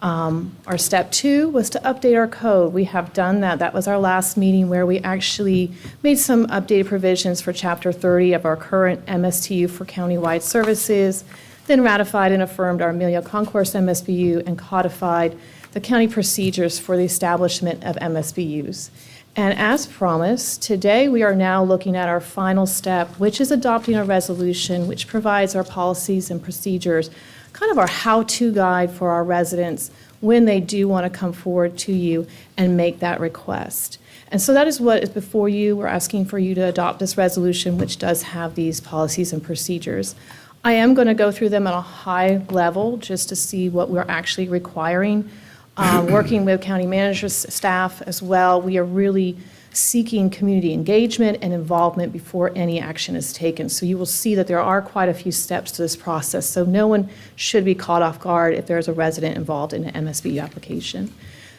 Speaker 14: Our step 2 was to update our code. We have done that. That was our last meeting where we actually made some updated provisions for Chapter 30 of our current MSTU for countywide services, then ratified and affirmed our Amelia Concourse MSBU and codified the county procedures for the establishment of MSBUs. And as promised, today we are now looking at our final step, which is adopting a resolution which provides our policies and procedures, kind of our how-to guide for our residents when they do want to come forward to you and make that request. And so that is what is before you. We're asking for you to adopt this resolution, which does have these policies and procedures. I am going to go through them at a high level just to see what we're actually requiring. Working with county managers, staff as well, we are really seeking community engagement and involvement before any action is taken. So you will see that there are quite a few steps to this process, so no one should be caught off guard if there's a resident involved in an MSBU application.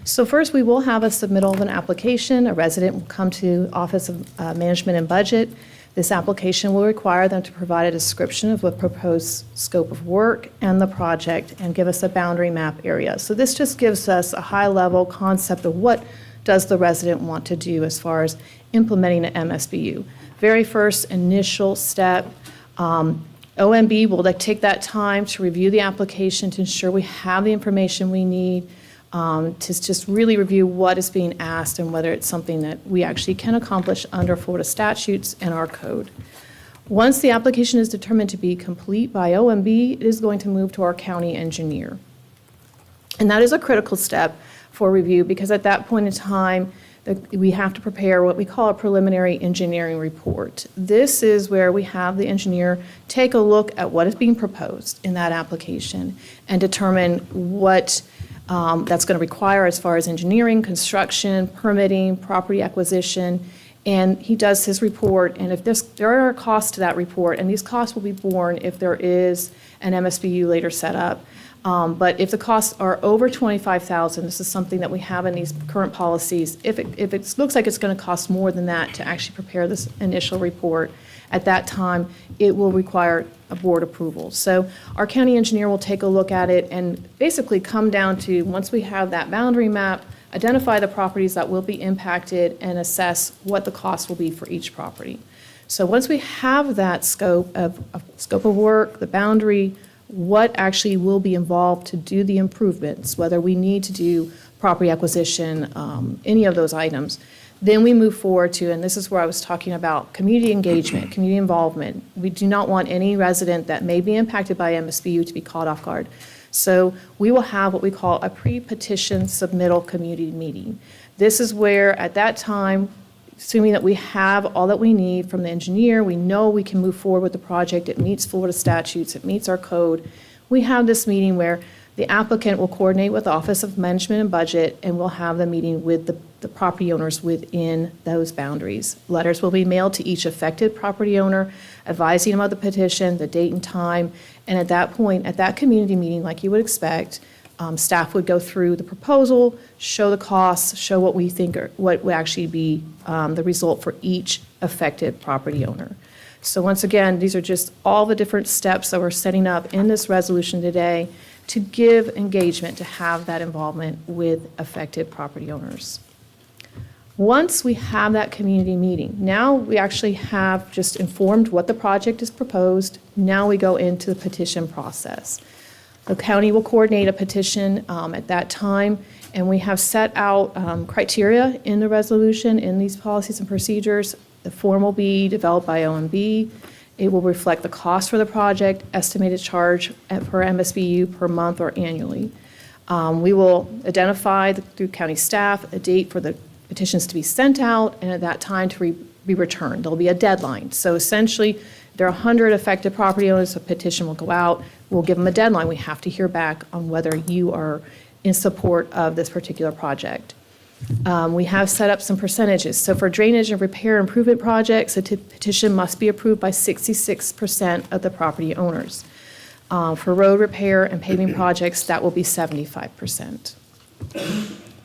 Speaker 14: So first, we will have a submittal of an application. A resident will come to Office of Management and Budget. This application will require them to provide a description of the proposed scope of work and the project and give us a boundary map area. So this just gives us a high-level concept of what does the resident want to do as far as implementing an MSBU. Very first initial step, OMB will take that time to review the application to ensure we have the information we need, to just really review what is being asked and whether it's something that we actually can accomplish under Florida statutes and our code. Once the application is determined to be complete by OMB, it is going to move to our county engineer. And that is a critical step for review because at that point in time, we have to prepare what we call a preliminary engineering report. This is where we have the engineer take a look at what is being proposed in that application and determine what that's going to require as far as engineering, construction, permitting, property acquisition, and he does his report. And if there are costs to that report, and these costs will be borne if there is an MSBU later set up, But if the costs are over $25,000, this is something that we have in these current policies. If it looks like it's going to cost more than that to actually prepare this initial report, at that time, it will require a board approval. So our county engineer will take a look at it and basically come down to, once we have that boundary map, identify the properties that will be impacted and assess what the cost will be for each property. So once we have that scope of work, the boundary, what actually will be involved to do the improvements, whether we need to do property acquisition, any of those items, then we move forward to, and this is where I was talking about community engagement, community involvement. We do not want any resident that may be impacted by MSBU to be caught off guard. So we will have what we call a pre-petition submittal community meeting. This is where, at that time, assuming that we have all that we need from the engineer, we know we can move forward with the project, it meets Florida statutes, it meets our code. We have this meeting where the applicant will coordinate with the Office of Management and Budget, and we'll have the meeting with the property owners within those boundaries. Letters will be mailed to each affected property owner, advising them of the petition, the date and time, and at that point, at that community meeting, like you would expect, staff would go through the proposal, show the costs, show what we think what would actually be the result for each affected property owner. So once again, these are just all the different steps that we're setting up in this resolution today to give engagement, to have that involvement with affected property owners. Once we have that community meeting, now we actually have just informed what the project is proposed. Now we go into the petition process. The county will coordinate a petition at that time, and we have set out criteria in the resolution, in these policies and procedures. The form will be developed by OMB. It will reflect the cost for the project, estimated charge per MSBU per month or annually. We will identify through county staff a date for the petitions to be sent out, and at that time to be returned. There'll be a deadline. So essentially, there are 100 affected property owners, a petition will go out. We'll give them a deadline. We have to hear back on whether you are in support of this particular project. We have set up some percentages. So for drainage and repair improvement projects, a petition must be approved by 66% of the property owners. For road repair and paving projects, that will be 75%.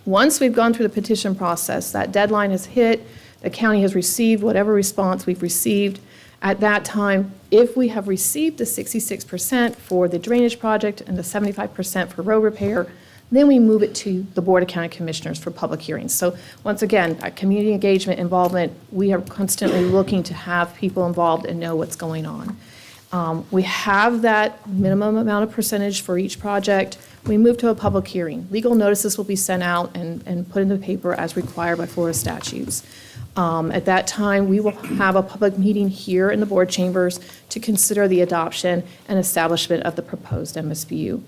Speaker 14: Once we've gone through the petition process, that deadline is hit, the county has received whatever response we've received. At that time, if we have received the 66% for the drainage project and the 75% for road repair, then we move it to the Board of County Commissioners for public hearings. So once again, that community engagement involvement, we are constantly looking to have people involved and know what's going on. We have that minimum amount of percentage for each project. We move to a public hearing. Legal notices will be sent out and put in the paper as required by Florida statutes. At that time, we will have a public meeting here in the board chambers to consider the adoption and establishment of the proposed MSBU.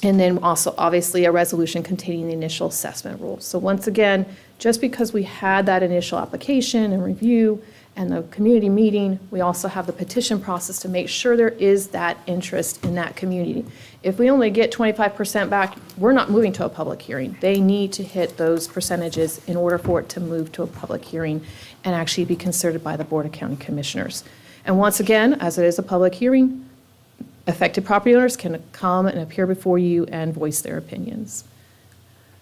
Speaker 14: And then also, obviously, a resolution containing the initial assessment rules. So once again, just because we had that initial application and review and the community meeting, we also have the petition process to make sure there is that interest in that community. If we only get 25% back, we're not moving to a public hearing. They need to hit those percentages in order for it to move to a public hearing and actually be considered by the Board of County Commissioners. And once again, as it is a public hearing, affected property owners can come and appear before you and voice their opinions.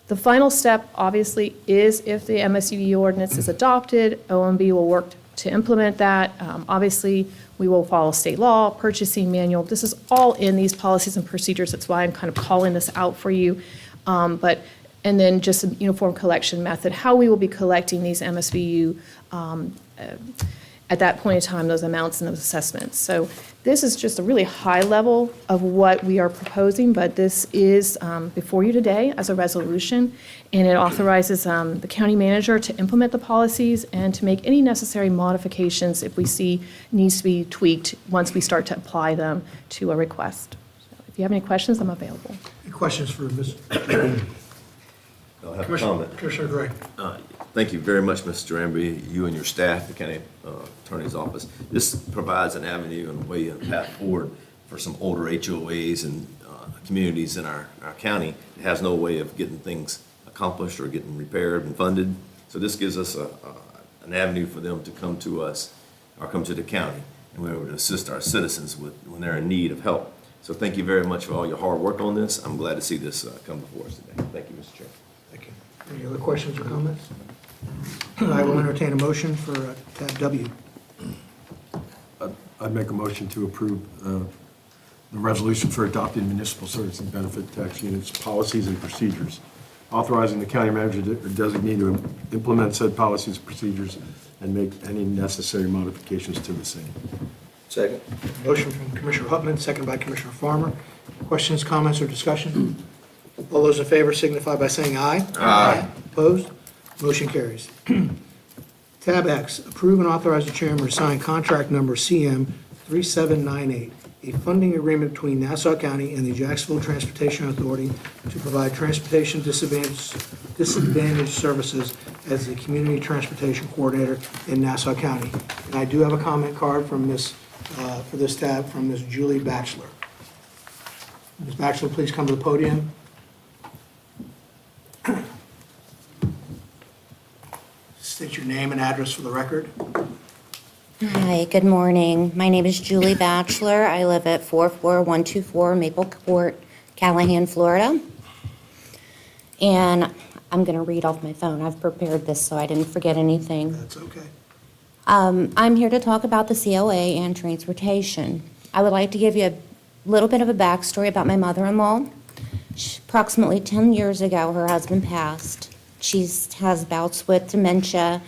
Speaker 14: The final step, obviously, is if the MSUD ordinance is adopted, OMB will work to implement that. Obviously, we will follow state law, purchasing manual. This is all in these policies and procedures. That's why I'm kind of calling this out for you. And then just a uniform collection method, how we will be collecting these MSBU at that point in time, those amounts and those assessments. So this is just a really high level of what we are proposing, but this is before you today as a resolution, and it authorizes the county manager to implement the policies and to make any necessary modifications if we see needs to be tweaked once we start to apply them to a request. So if you have any questions, I'm available.
Speaker 1: Any questions for Ms.
Speaker 3: I'll have a comment.
Speaker 1: Commissioner Gray.
Speaker 3: Thank you very much, Mr. Ramby, you and your staff, the county attorney's office. This provides an avenue and a way and path forward for some older HOAs and communities in our county that has no way of getting things accomplished or getting repaired and funded. So this gives us an avenue for them to come to us or come to the county, and we're able to assist our citizens when they're in need of help. So thank you very much for all your hard work on this. I'm glad to see this come before us today. Thank you, Mr. Chair.
Speaker 1: Thank you. Any other questions or comments? I will entertain a motion for tab W.
Speaker 11: I'd make a motion to approve the resolution for adopting municipal service and benefit tax units, policies, and procedures, authorizing the county manager or designee to implement said policies and procedures and make any necessary modifications to the same.
Speaker 10: Second.
Speaker 1: Motion from Commissioner Hupman, second by Commissioner Farmer. Questions, comments, or discussion? All those in favor signify by saying aye.
Speaker 10: Aye.
Speaker 1: Opposed? Motion carries. Tab X, approve and authorize the chairman to sign contract number CM 3798, a funding agreement between Nassau County and the Jacksonville Transportation Authority to provide transportation disadvantaged services as the community transportation coordinator in Nassau County. And I do have a comment card from for this tab from Ms. Julie Batchelor. Ms. Batchelor, please come to the podium. State your name and address for the record.
Speaker 15: Hi, good morning. My name is Julie Batchelor. I live at 44124 Maple Court, Callahan, Florida. And I'm going to read off my phone. I've prepared this so I didn't forget anything.
Speaker 1: That's okay.
Speaker 15: I'm here to talk about the COA and transportation. I would like to give you a little bit of a backstory about my mother-in-law. Approximately 10 years ago, her husband passed. She has bouts with dementia.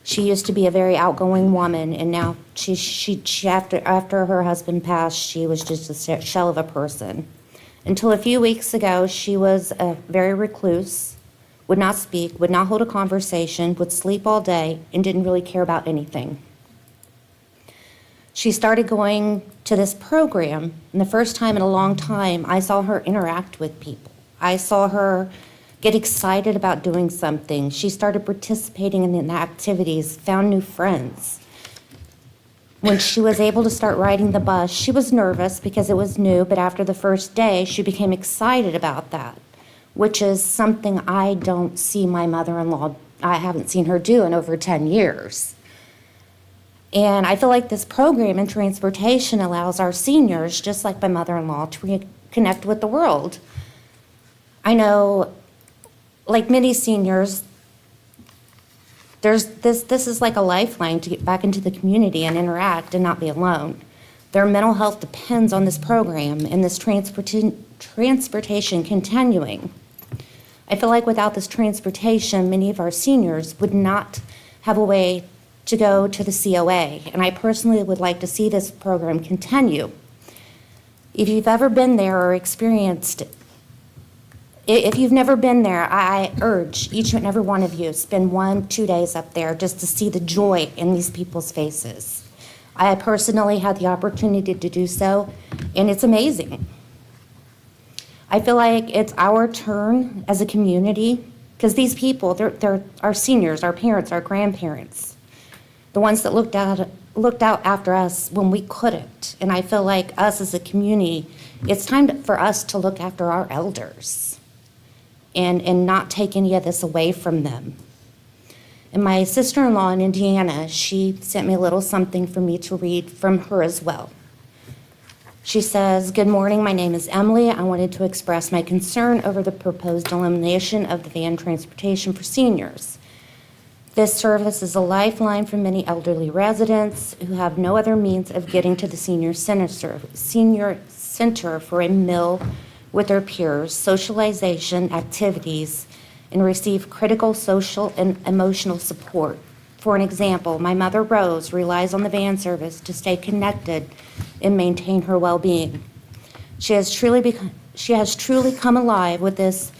Speaker 15: She used to be a very outgoing woman, and now after her husband passed, she was just a shell of a person. Until a few weeks ago, she was a very recluse, would not speak, would not hold a conversation, would sleep all day, and didn't really care about anything. She started going to this program, and the first time in a long time, I saw her interact with people. I saw her get excited about doing something. She started participating in the activities, found new friends. When she was able to start riding the bus, she was nervous because it was new, but after the first day, she became excited about that, which is something I don't see my mother-in-law, I haven't seen her do in over 10 years. And I feel like this program in transportation allows our seniors, just like my mother-in-law, to reconnect with the world. I know, like many seniors, this is like a lifeline to get back into the community and interact and not be alone. Their mental health depends on this program and this transportation continuing. I feel like without this transportation, many of our seniors would not have a way to go to the COA, and I personally would like to see this program continue. If you've ever been there or experienced it, if you've never been there, I urge each and every one of you spend 1-2 days up there just to see the joy in these people's faces. I personally had the opportunity to do so, and it's amazing. I feel like it's our turn as a community, because these people, they're our seniors, our parents, our grandparents, the ones that looked out after us when we couldn't. And I feel like us as a community, it's time for us to look after our elders and not take any of this away from them. And my sister-in-law in Indiana, she sent me a little something for me to read from her as well. She says, "Good morning, my name is Emily. I wanted to express my concern over the proposed elimination of the van transportation for seniors. This service is a lifeline for many elderly residents who have no other means of getting to the senior center for a meal with their peers, socialization activities, and receive critical social and emotional support. For an example, my mother Rose relies on the van service to stay connected and maintain her well-being. She has truly come alive with this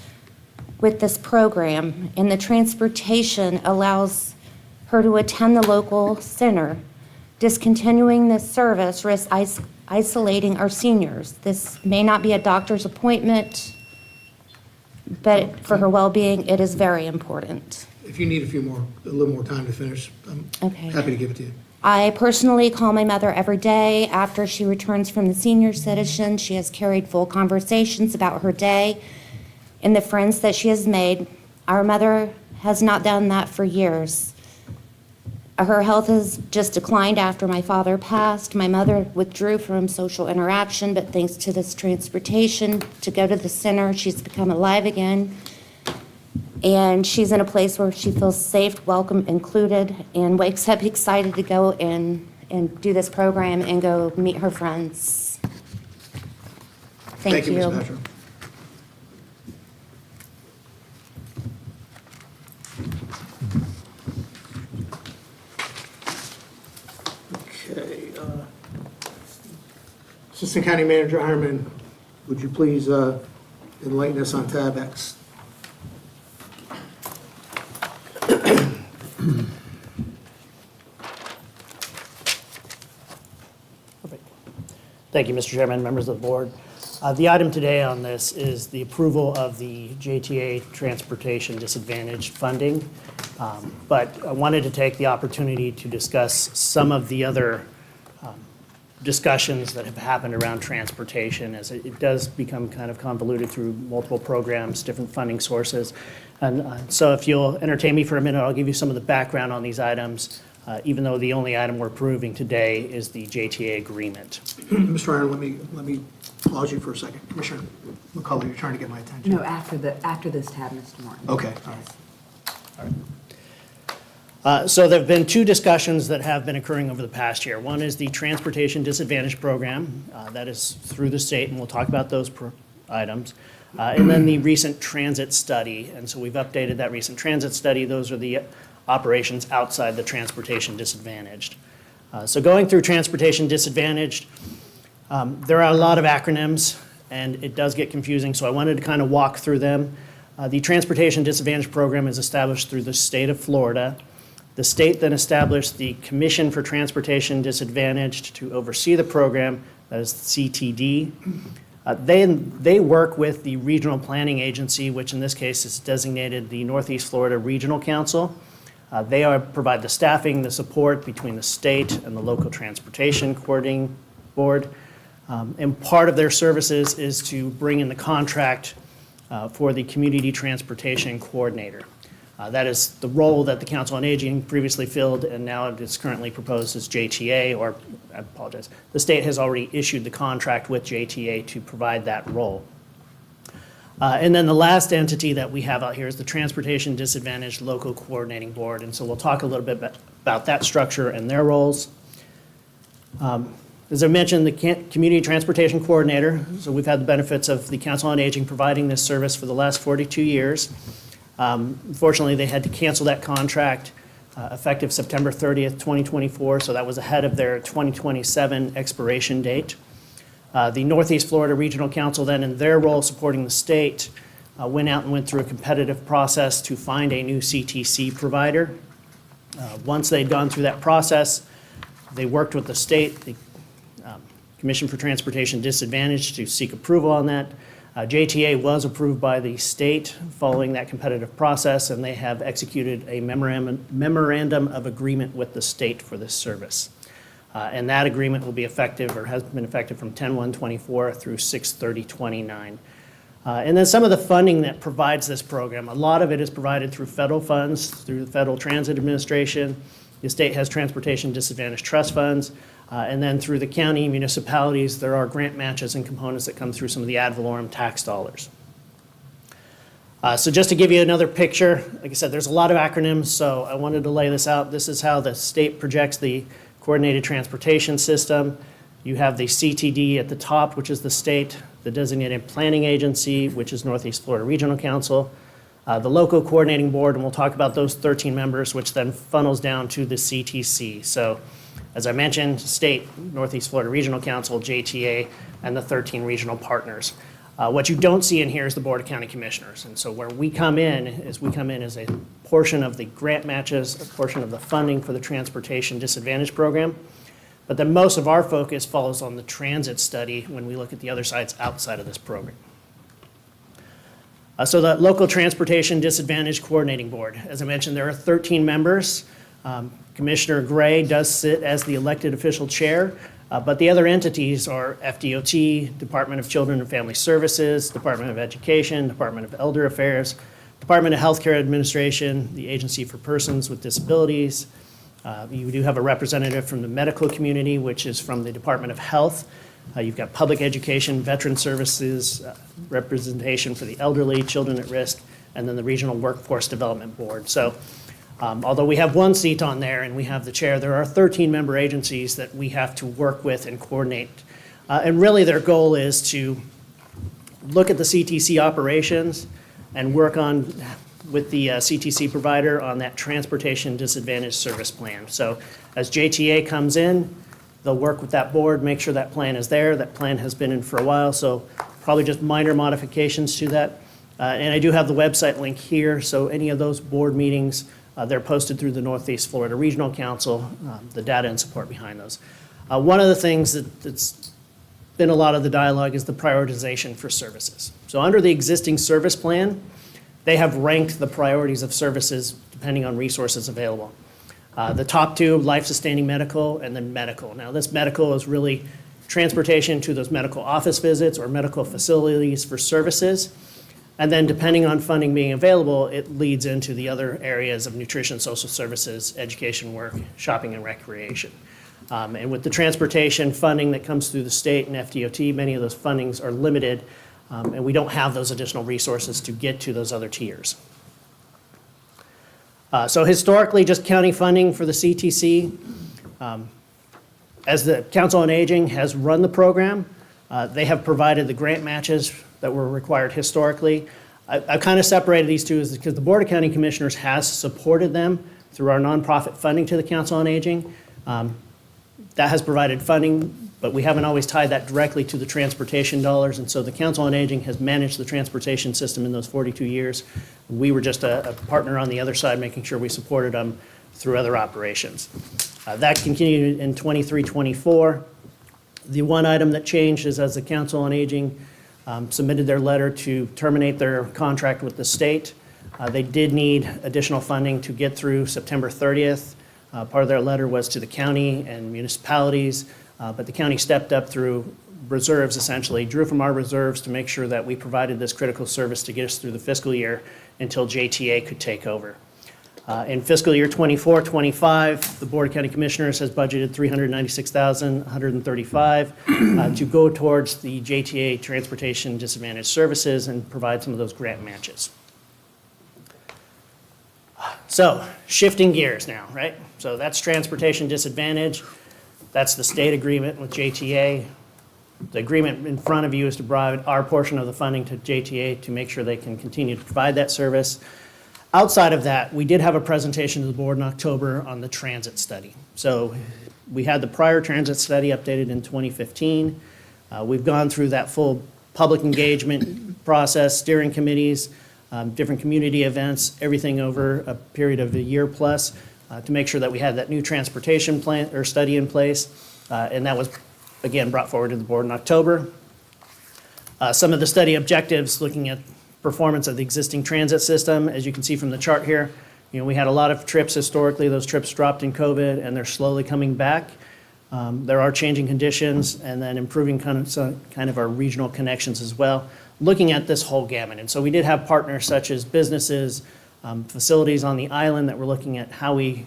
Speaker 15: program, and the transportation allows her to attend the local center. Discontinuing this service risks isolating our seniors. This may not be a doctor's appointment, but for her well-being, it is very important."
Speaker 1: If you need a little more time to finish, I'm
Speaker 15: Okay.
Speaker 1: happy to give it to you.
Speaker 15: "I personally call my mother every day. After she returns from the senior citizen, she has carried full conversations about her day and the friends that she has made. Our mother has not done that for years. Her health has just declined after my father passed. My mother withdrew from social interaction, but thanks to this transportation to go to the center, she's become alive again. And she's in a place where she feels safe, welcome, included, and wakes up excited to go and do this program and go meet her friends. Thank you.
Speaker 1: Ms. Patrick. Okay. Assistant County Manager Hireman, would you please enlighten us on tab X?
Speaker 13: Thank you, Mr. Chairman, members of the board. The item today on this is the approval of the JTA Transportation Disadvantaged funding. But I wanted to take the opportunity to discuss some of the other discussions that have happened around transportation, as it does become kind of convoluted through multiple programs, different funding sources. And so if you'll entertain me for a minute, I'll give you some of the background on these items, even though the only item we're approving today is the JTA agreement.
Speaker 1: Mr. Ryan, let me pause you for a second. Commissioner McCullough, you're trying to get my attention.
Speaker 6: No, after this tab, Mr. Martin.
Speaker 1: Okay, all right.
Speaker 13: So there have been two discussions that have been occurring over the past year. One is the Transportation Disadvantage Program. That is through the state, and we'll talk about those items. And then the recent transit study. And so we've updated that recent transit study. Those are the operations outside the Transportation Disadvantaged. So going through Transportation Disadvantaged, there are a lot of acronyms, and it does get confusing, so I wanted to kind of walk through them. The Transportation Disadvantaged Program is established through the state of Florida. The state then established the Commission for Transportation Disadvantaged to oversee the program, that is CTD. They work with the Regional Planning Agency, which in this case is designated the Northeast Florida Regional Council. They provide the staffing, the support between the state and the local transportation coordinating board. And part of their services is to bring in the contract for the Community Transportation Coordinator. That is the role that the Council on Aging previously filled, and now it is currently proposed as JTA, or I apologize, the state has already issued the contract with JTA to provide that role. And then the last entity that we have out here is the Transportation Disadvantaged Local Coordinating Board, and so we'll talk a little bit about that structure and their roles. As I mentioned, the Community Transportation Coordinator, so we've had the benefits of the Council on Aging providing this service for the last 42 years. Unfortunately, they had to cancel that contract effective September 30th, 2024, so that was ahead of their 2027 expiration date. The Northeast Florida Regional Council then, in their role supporting the state, went out and went through a competitive process to find a new CTC provider. Once they'd gone through that process, they worked with the state, the Commission for Transportation Disadvantaged, to seek approval on that. JTA was approved by the state following that competitive process, and they have executed a memorandum of agreement with the state for this service. And that agreement will be effective, or has been effective, from 10/1/24 through 6/30/29. And then some of the funding that provides this program, a lot of it is provided through federal funds, through the Federal Transit Administration. The state has Transportation Disadvantaged Trust Funds. And then through the county municipalities, there are grant matches and components that come through some of the ad valorem tax dollars. So just to give you another picture, like I said, there's a lot of acronyms, so I wanted to lay this out. This is how the state projects the coordinated transportation system. You have the CTD at the top, which is the state, the designated planning agency, which is Northeast Florida Regional Council, the local coordinating board, and we'll talk about those 13 members, which then funnels down to the CTC. So as I mentioned, state, Northeast Florida Regional Council, JTA, and the 13 regional partners. What you don't see in here is the Board of County Commissioners. And so where we come in is a portion of the grant matches, a portion of the funding for the Transportation Disadvantage Program. But then most of our focus falls on the transit study when we look at the other sites outside of this program. So the Local Transportation Disadvantage Coordinating Board, as I mentioned, there are 13 members. Commissioner Gray does sit as the elected official chair, but the other entities are FDOT, Department of Children and Family Services, Department of Education, Department of Elder Affairs, Department of Healthcare Administration, the Agency for Persons with Disabilities, You do have a representative from the medical community, which is from the Department of Health. You've got public education, veteran services, representation for the elderly, children at risk, and then the Regional Workforce Development Board. So although we have one seat on there and we have the chair, there are 13 member agencies that we have to work with and coordinate. And really their goal is to look at the CTC operations and work on with the CTC provider on that transportation disadvantaged service plan. So as JTA comes in, they'll work with that board, make sure that plan is there. That plan has been in for a while, so probably just minor modifications to that. And I do have the website link here, so any of those board meetings, they're posted through the Northeast Florida Regional Council, the data and support behind those. One of the things that's been a lot of the dialogue is the prioritization for services. So under the existing service plan, they have ranked the priorities of services depending on resources available. The top two, life-sustaining medical and then medical. Now this medical is really transportation to those medical office visits or medical facilities for services. And then depending on funding being available, it leads into the other areas of nutrition, social services, education work, shopping and recreation. And with the transportation funding that comes through the state and FDOT, many of those fundings are limited, and we don't have those additional resources to get to those other tiers. So historically, just county funding for the CTC, as the Council on Aging has run the program, they have provided the grant matches that were required historically. I've kind of separated these two because the Board of County Commissioners has supported them through our nonprofit funding to the Council on Aging. That has provided funding, but we haven't always tied that directly to the transportation dollars, and so the Council on Aging has managed the transportation system in those 42 years. We were just a partner on the other side, making sure we supported them through other operations. That continued in 23-24. The one item that changed is as the Council on Aging submitted their letter to terminate their contract with the state, they did need additional funding to get through September 30th. Part of their letter was to the county and municipalities, but the county stepped up through reserves, essentially, drew from our reserves to make sure that we provided this critical service to get us through the fiscal year until JTA could take over. In fiscal year 24-25, the Board of County Commissioners has budgeted $396,135 to go towards the JTA Transportation Disadvantaged Services and provide some of those grant matches. So, shifting gears now, right? So that's transportation disadvantage. That's the state agreement with JTA. The agreement in front of you is to provide our portion of the funding to JTA to make sure they can continue to provide that service. Outside of that, we did have a presentation to the board in October on the transit study. So we had the prior transit study updated in 2015. We've gone through that full public engagement process, steering committees, different community events, everything over a period of a year plus to make sure that we had that new transportation plan or study in place. And that was, again, brought forward to the board in October. Some of the study objectives looking at performance of the existing transit system. As you can see from the chart here, we had a lot of trips historically. Those trips dropped in COVID and they're slowly coming back. There are changing conditions and then improving kind of our regional connections as well, looking at this whole gamut. And so we did have partners such as businesses, facilities on the island that were looking at how we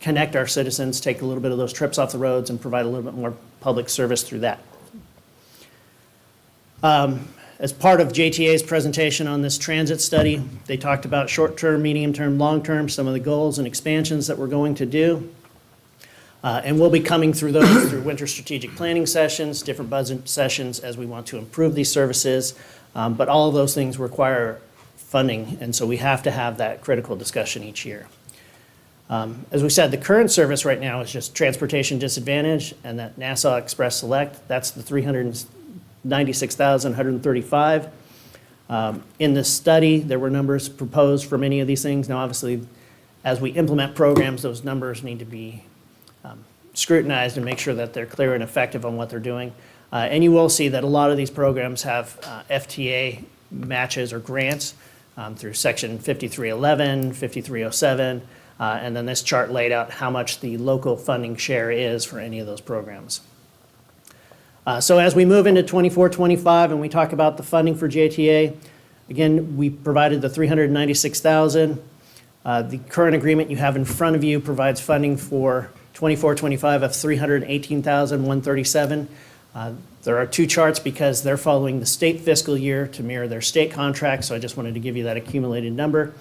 Speaker 13: connect our citizens, take a little bit of those trips off the roads and provide a little bit more public service through that. As part of JTA's presentation on this transit study, they talked about short-term, medium-term, long-term, some of the goals and expansions that we're going to do. And we'll be coming through those through winter strategic planning sessions, different budget sessions as we want to improve these services. But all of those things require funding, and so we have to have that critical discussion each year. As we said, the current service right now is just transportation disadvantage and that Nassau Express Select, that's the $396,135. In the study, there were numbers proposed for many of these things. Now, obviously, as we implement programs, those numbers need to be scrutinized and make sure that they're clear and effective on what they're doing. And you will see that a lot of these programs have FTA matches or grants through Section 5311, 5307, and then this chart laid out how much the local funding share is for any of those programs. So as we move into 24-25 and we talk about the funding for JTA, again, we provided the $396,000. The current agreement you have in front of you provides funding for 24-25 of $318,137. There are two charts because they're following the state fiscal year to mirror their state contract, so I just wanted to give you that accumulated number.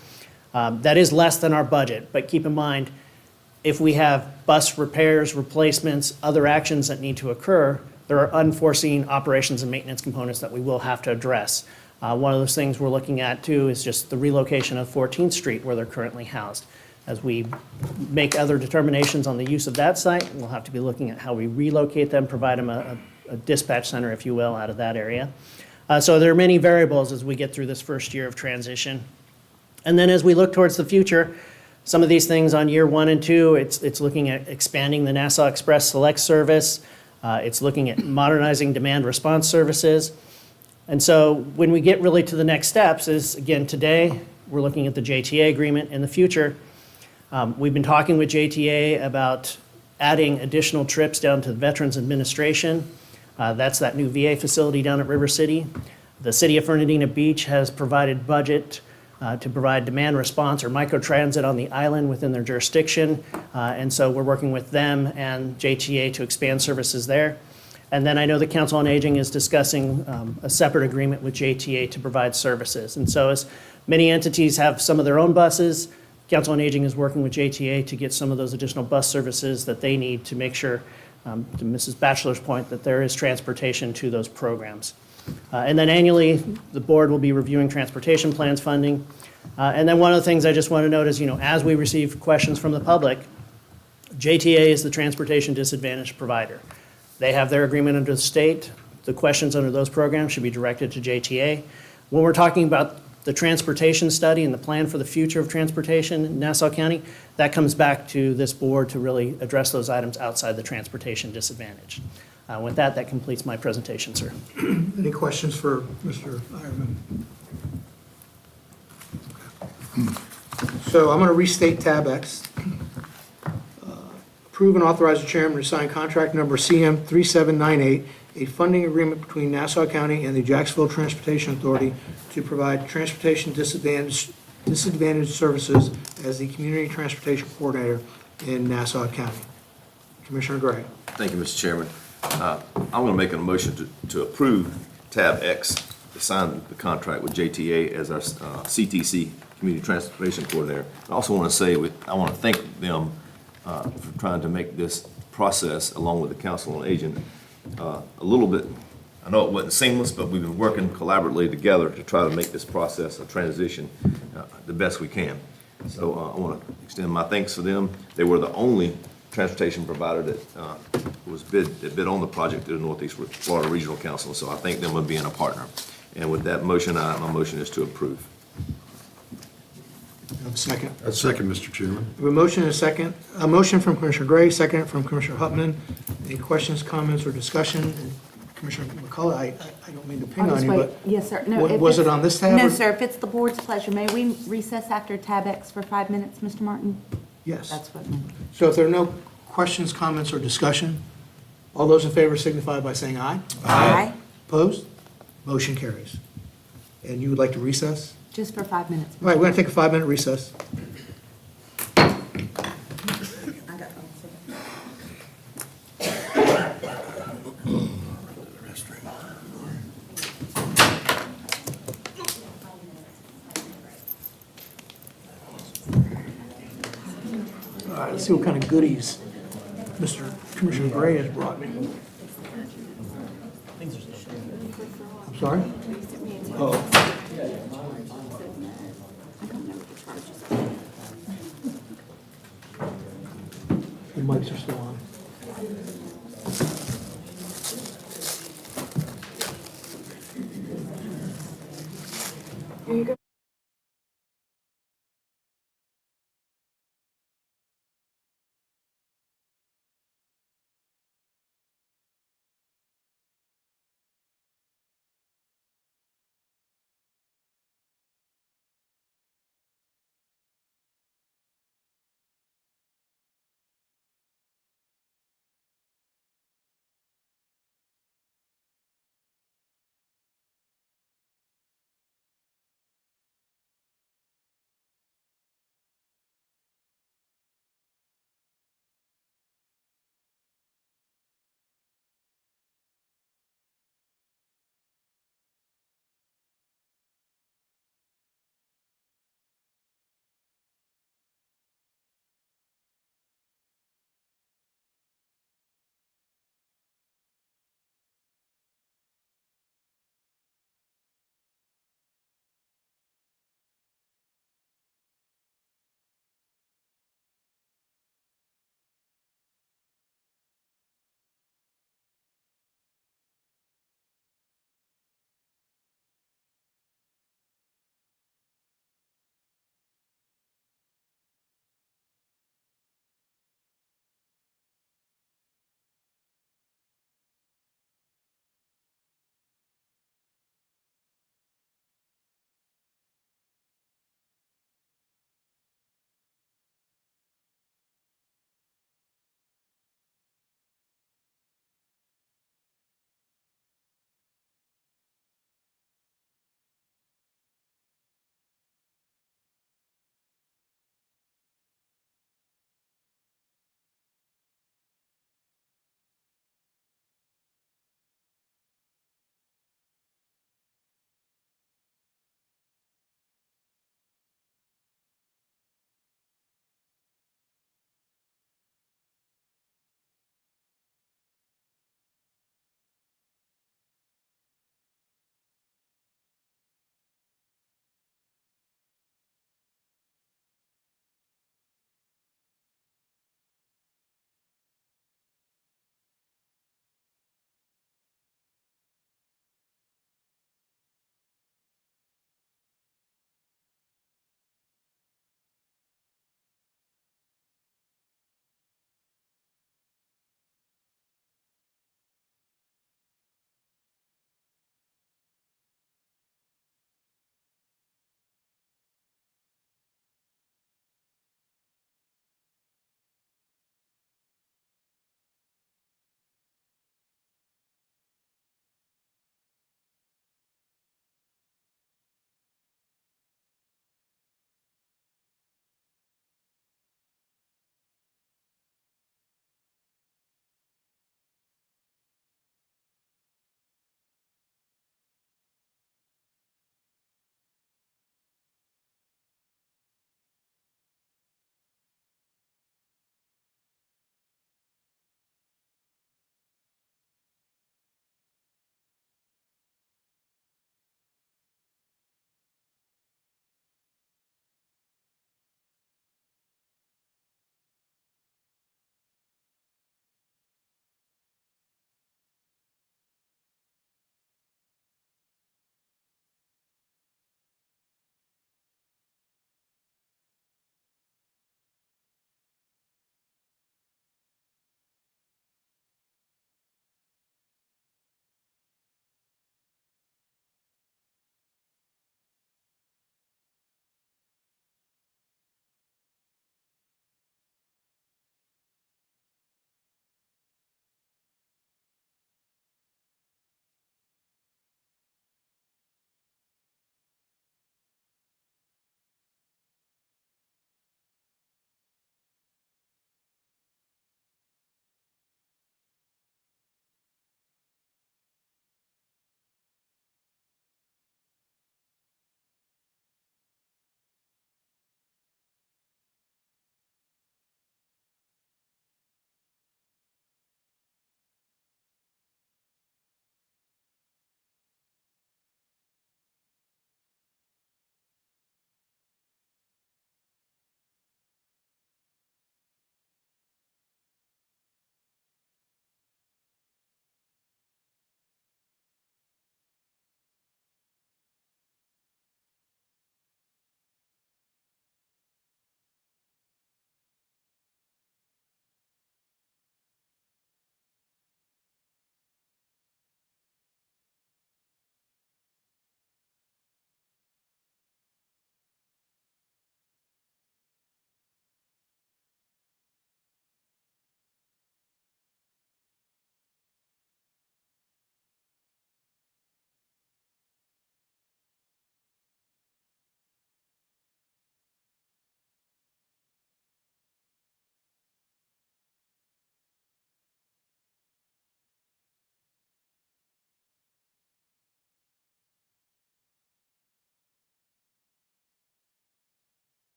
Speaker 13: That is less than our budget, but keep in mind, if we have bus repairs, replacements, other actions that need to occur, there are unforeseen operations and maintenance components that we will have to address. One of those things we're looking at too is just the relocation of 14th Street where they're currently housed. As we make other determinations on the use of that site, we'll have to be looking at how we relocate them, provide them a dispatch center, if you will, out of that area. So there are many variables as we get through this first year of transition. And then as we look towards the future, some of these things on year 1 and 2, it's looking at expanding the Nassau Express Select service. It's looking at modernizing demand response services. And so when we get really to the next steps is, again, today, we're looking at the JTA agreement. In the future, we've been talking with JTA about adding additional trips down to the Veterans Administration. That's that new VA facility down at River City. The City of Fernandina Beach has provided budget to provide demand response or microtransit on the island within their jurisdiction. And so we're working with them and JTA to expand services there. And then I know the Council on Aging is discussing a separate agreement with JTA to provide services. And so as many entities have some of their own buses, Council on Aging is working with JTA to get some of those additional bus services that they need to make sure, to Mrs. Batchelor's point, that there is transportation to those programs. And then annually, the board will be reviewing transportation plans funding. And then one of the things I just want to note is, as we receive questions from the public, JTA is the transportation disadvantaged provider. They have their agreement under the state. The questions under those programs should be directed to JTA. When we're talking about the transportation study and the plan for the future of transportation in Nassau County, that comes back to this board to really address those items outside the transportation disadvantage. With that, that completes my presentation, sir.
Speaker 1: Any questions for Mr. Ironman? So I'm going to restate tab X. Approve and authorize the chairman to sign contract number CM 3798, a funding agreement between Nassau County and the Jacksonville Transportation Authority to provide transportation disadvantaged services as the community transportation coordinator in Nassau County. Commissioner Gray.
Speaker 3: Thank you, Mr. Chairman. I'm going to make a motion to approve tab X, to sign the contract with JTA as our CTC, Community Transportation Coordinator. I also want to say, I want to thank them for trying to make this process, along with the Council on Aging, a little bit, I know it wasn't seamless, but we've been working collaboratively together to try to make this process a transition the best we can. So I want to extend my thanks to them. They were the only transportation provider that bid on the project through the Northeast Florida Regional Council, so I thank them for being a partner. And with that motion, my motion is to approve.
Speaker 1: Have a second.
Speaker 11: A second, Mr. Chairman.
Speaker 1: We have a motion and a second. A motion from Commissioner Gray, second from Commissioner Hupman. Any questions, comments, or discussion? And Commissioner McCullough, I don't mean to ping on you, but
Speaker 6: Yes, sir.
Speaker 1: was it on this tab?
Speaker 6: No,
Speaker 1: or-
Speaker 6: sir. If it's the board's pleasure, may we recess after tab X for 5 minutes, Mr. Martin?
Speaker 1: Yes.
Speaker 6: That's what.
Speaker 1: So if there are no questions, comments, or discussion, all those in favor signify by saying aye.
Speaker 6: Aye.
Speaker 1: Opposed? Motion carries. And you would like to recess?
Speaker 6: Just for 5 minutes.
Speaker 1: All right, we're going to take a 5-minute recess. All right, let's see what kind of goodies Mr. Commissioner Gray has brought me. I'm sorry? Oh. The mics are still on.
Speaker 6: Here you go.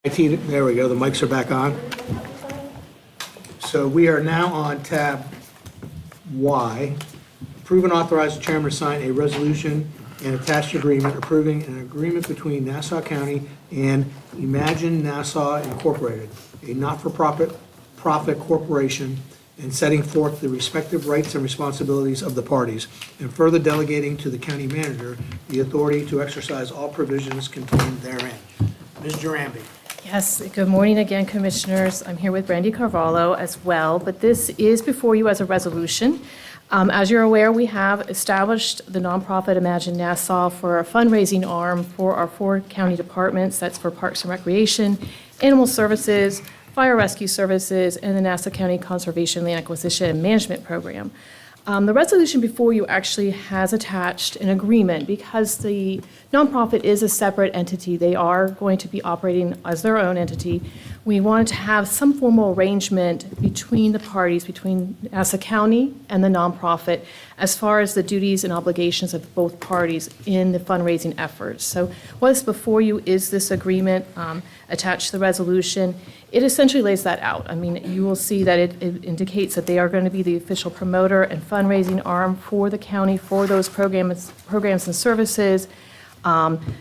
Speaker 1: IT, there we go, the mics are back on. So we are now on tab Y. Approve and authorize the chairman to sign a resolution and attached agreement approving an agreement between Nassau County and Imagine Nassau Incorporated, a not-for-profit corporation, and setting forth the respective rights and responsibilities of the parties, and further delegating to the county manager the authority to exercise all provisions contained therein. Ms. Duranby.
Speaker 14: Yes, good morning again, Commissioners. I'm here with Brandy Carvalho as well, but this is before you as a resolution. As you're aware, we have established the nonprofit Imagine Nassau for a fundraising arm for our 4 county departments. That's for Parks and Recreation, Animal Services, Fire Rescue Services, and the Nassau County Conservation Land Acquisition and Management Program. The resolution before you actually has attached an agreement because the nonprofit is a separate entity. They are going to be operating as their own entity. We wanted to have some formal arrangement between the parties, between Nassau County and the nonprofit, as far as the duties and obligations of both parties in the fundraising efforts. So what's before you is this agreement attached to the resolution. It essentially lays that out. I mean, you will see that it indicates that they are going to be the official promoter and fundraising arm for the county for those programs and services,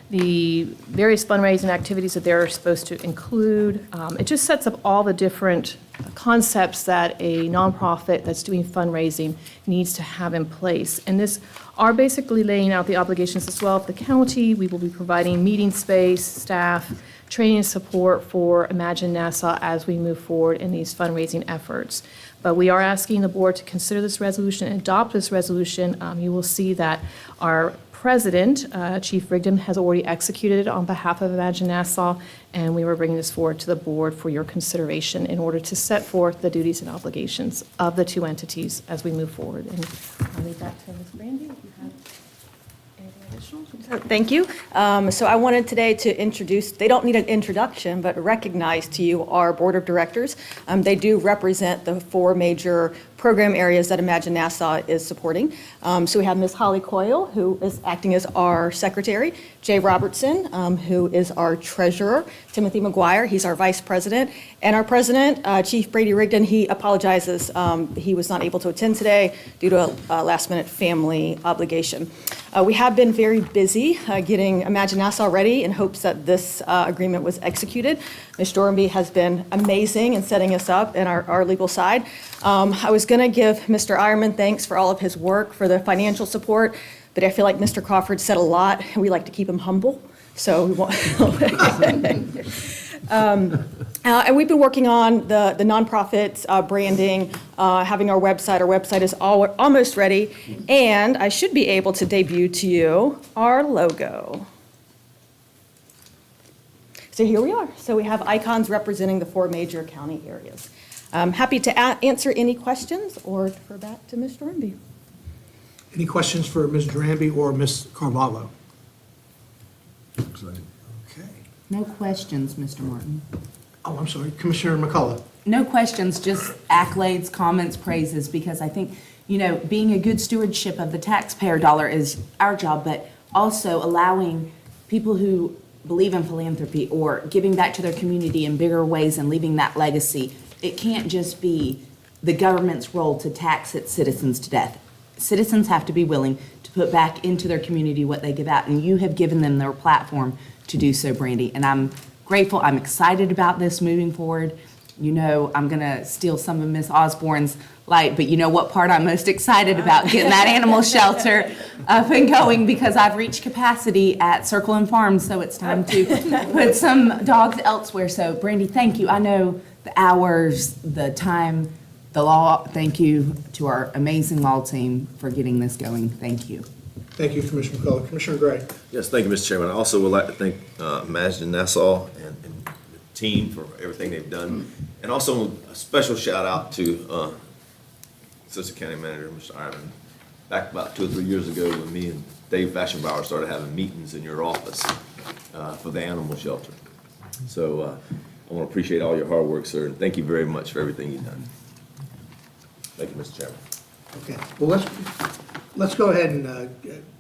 Speaker 14: the various fundraising activities that they're supposed to include. It just sets up all the different concepts that a nonprofit that's doing fundraising needs to have in place. And this are basically laying out the obligations as well of the county. We will be providing meeting space, staff, training and support for Imagine Nassau as we move forward in these fundraising efforts. But we are asking the board to consider this resolution and adopt this resolution. You will see that our president, Chief Rigdon, has already executed it on behalf of Imagine Nassau, and we were bringing this forward to the board for your consideration in order to set forth the duties and obligations of the 2 entities as we move forward. And I'll leave that to Ms. Brandy if you have anything additional.
Speaker 16: Thank you. So I wanted today to introduce, they don't need an introduction, but recognize to you our board of directors. They do represent the 4 major program areas that Imagine Nassau is supporting. So we have Ms. Holly Coyle, who is acting as our secretary, Jay Robertson, who is our treasurer, Timothy McGuire, he's our vice president, and our president, Chief Brady Rigdon, he apologizes. He was not able to attend today due to a last-minute family obligation. We have been very busy getting Imagine Nassau ready in hopes that this agreement was executed. Ms. Dornby has been amazing in setting us up in our legal side. I was going to give Mr. Ironman thanks for all of his work, for the financial support, but I feel like Mr. Crawford said a lot, and we like to keep him humble. So we want. And we've been working on the nonprofit branding, having our website. Our website is almost ready, and I should be able to debut to you our logo. So here we are. So we have icons representing the 4 major county areas. I'm happy to answer any questions or defer back to Ms. Dornby.
Speaker 1: Any questions for Ms. Duranby or Ms. Carvalho? Okay.
Speaker 17: No questions, Mr. Martin.
Speaker 1: Oh, I'm sorry, Commissioner McCullough.
Speaker 17: No questions, just accolades, comments, praises, because I think, being a good stewardship of the taxpayer dollar is our job, but also allowing people who believe in philanthropy or giving back to their community in bigger ways and leaving that legacy. It can't just be the government's role to tax its citizens to death. citizens have to be willing to put back into their community what they give out, and you have given them their platform to do so, Brandy. And I'm grateful, I'm excited about this moving forward. You know, I'm gonna steal some of Miss Osborne's light, but you know what part I'm most excited about? Getting that animal shelter up and going, because I've reached capacity at Circle and Farm, so it's time to put some dogs elsewhere. So Brandy, thank you. I know the hours, the time, the law, thank you to our amazing law team for getting this going. Thank you.
Speaker 1: Thank you, Commissioner McCullough. Commissioner Gray.
Speaker 3: Yes, thank you, Mr. Chairman. I also would like to thank Imagine Nassau and the team for everything they've done. And also a special shout out to Assistant County Manager, Mr. Ivan. Back about 2 or 3 years ago, when me and Dave Fashionbauer started having meetings in your office for the animal shelter. So I want to appreciate all your hard work, sir, and thank you very much for everything you've done. Thank you, Mr. Chairman.
Speaker 1: Okay, well, let's go ahead and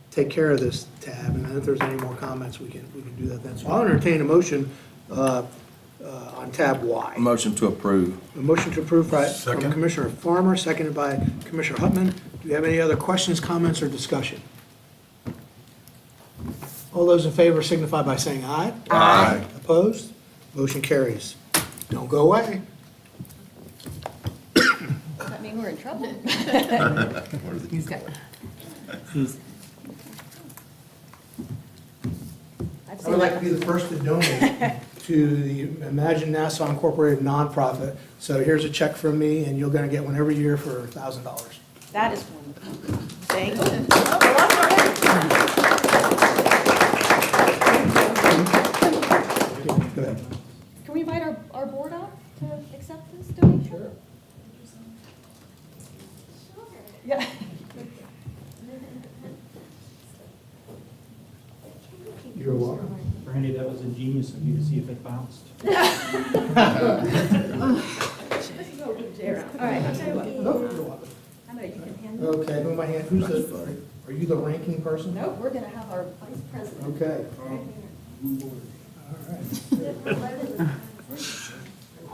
Speaker 1: take care of this tab, and then if there's any more comments, we can do that then. So I'll entertain a motion on tab Y.
Speaker 10: Motion to approve.
Speaker 1: A motion to approve from
Speaker 11: Second.
Speaker 1: Commissioner Farmer, seconded by Commissioner Hutman. Do you have any other questions, comments, or discussion? All those in favor signify by saying aye.
Speaker 3: Aye.
Speaker 1: Opposed? Motion carries. Don't go away.
Speaker 16: Does that mean we're in trouble?
Speaker 17: He's got,
Speaker 1: I would like to be the first to donate to the Imagine Nassau Incorporated nonprofit. So here's a check from me, and you're going to get one every year for $1,000.
Speaker 16: That is wonderful. Thank you.
Speaker 1: Go ahead.
Speaker 16: Can we invite our board up to accept this donation? Sure. Yeah.
Speaker 1: You're welcome.
Speaker 18: Brandy, that was ingenious of you to see if it bounced.
Speaker 16: All right, I'll tell you what.
Speaker 1: No, you're welcome.
Speaker 16: I know you can handle it.
Speaker 1: Okay, move my hand. Are you the ranking person?
Speaker 16: No, we're gonna have our vice president.
Speaker 1: Okay. All right.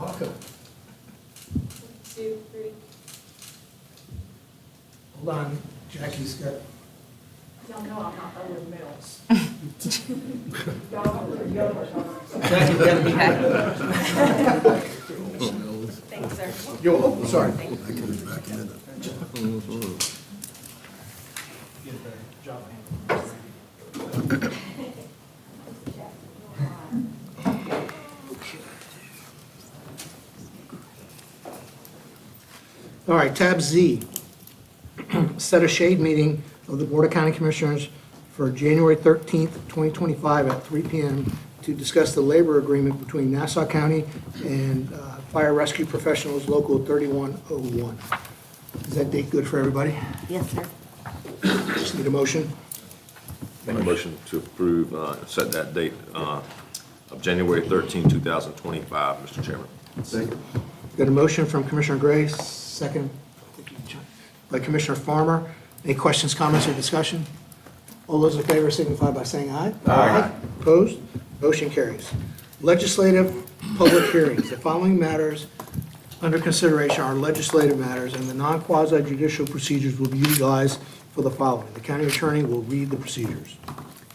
Speaker 1: Welcome.
Speaker 16: 2, 3.
Speaker 1: Hold on, Jackie's got.
Speaker 16: Y'all know I'm not over mills.
Speaker 1: Jackie, you gotta be
Speaker 16: Thanks, sir.
Speaker 1: You're welcome. Sorry. All right, tab Z. Set a shade meeting of the Board of County Commissioners for January 13th, 2025 at 3 p.m. to discuss the labor agreement between Nassau County and Fire Rescue Professionals Local 3101. Is that date good for everybody?
Speaker 6: Yes, sir.
Speaker 1: Just need a motion.
Speaker 3: Make a motion to approve, set that date of January 13, 2025, Mr. Chairman.
Speaker 11: Second.
Speaker 1: Got a motion from Commissioner Gray, second by Commissioner Farmer. Any questions, comments, or discussion? All those in favor signify by saying aye. Aye. Opposed? Motion carries. Legislative public hearings. The following matters under consideration are legislative matters, and the non-quasi judicial procedures will be utilized for the following. The county attorney will read the procedures.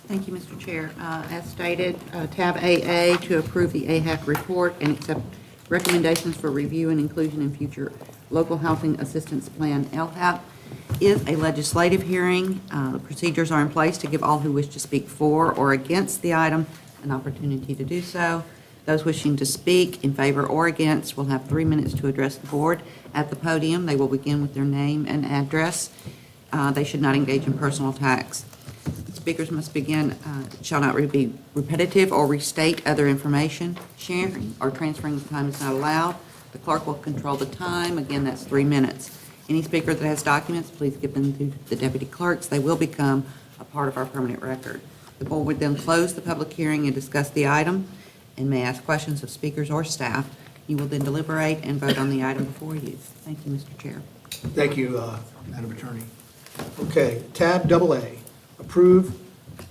Speaker 6: Thank you, Mr. Chair. As stated, tab AA, to approve the AHAC report and accept recommendations for review and inclusion in future local housing assistance plan, LHAP, is a legislative hearing. The procedures are in place to give all who wish to speak for or against the item an opportunity to do so. Those wishing to speak in favor or against will have 3 minutes to address the board. At the podium, they will begin with their name and address. They should not engage in personal attacks. Speakers must begin, shall not be repetitive or restate other information. Sharing or transferring of time is not allowed. The clerk will control the time. Again, that's 3 minutes. Any speaker that has documents, please give them to the deputy clerks. They will become a part of our permanent record. The board would then close the public hearing and discuss the item and may ask questions of speakers or staff. You will then deliberate and vote on the item before you. Thank you, Mr. Chair.
Speaker 1: Thank you, Madam Attorney. Okay, tab AA, approve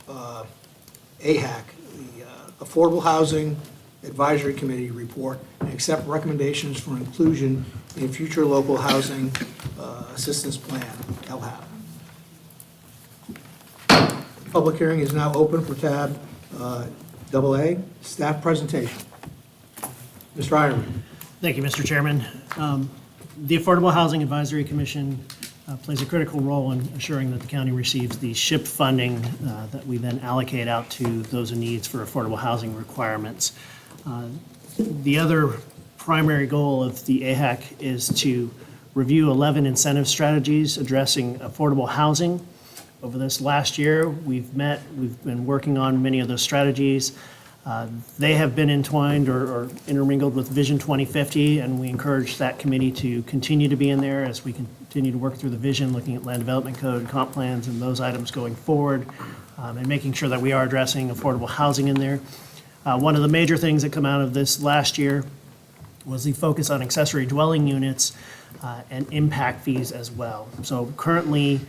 Speaker 1: AHAC, the Affordable Housing Advisory Committee report, and accept recommendations for inclusion in future local housing assistance plan, LHAP. Public hearing is now open for tab AA, staff presentation. Mr. Ironman.
Speaker 13: Thank you, Mr. Chairman. The Affordable Housing Advisory Commission plays a critical role in assuring that the county receives the SHIP funding that we then allocate out to those in needs for affordable housing requirements. The other primary goal of the AHAC is to review 11 incentive strategies addressing affordable housing. Over this last year, we've been working on many of those strategies. They have been entwined or intermingled with Vision 2050, and we encourage that committee to continue to be in there as we continue to work through the vision, looking at land development code, comp plans, and those items going forward, and making sure that we are addressing affordable housing in there. One of the major things that come out of this last year was the focus on accessory dwelling units and impact fees as well. So currently,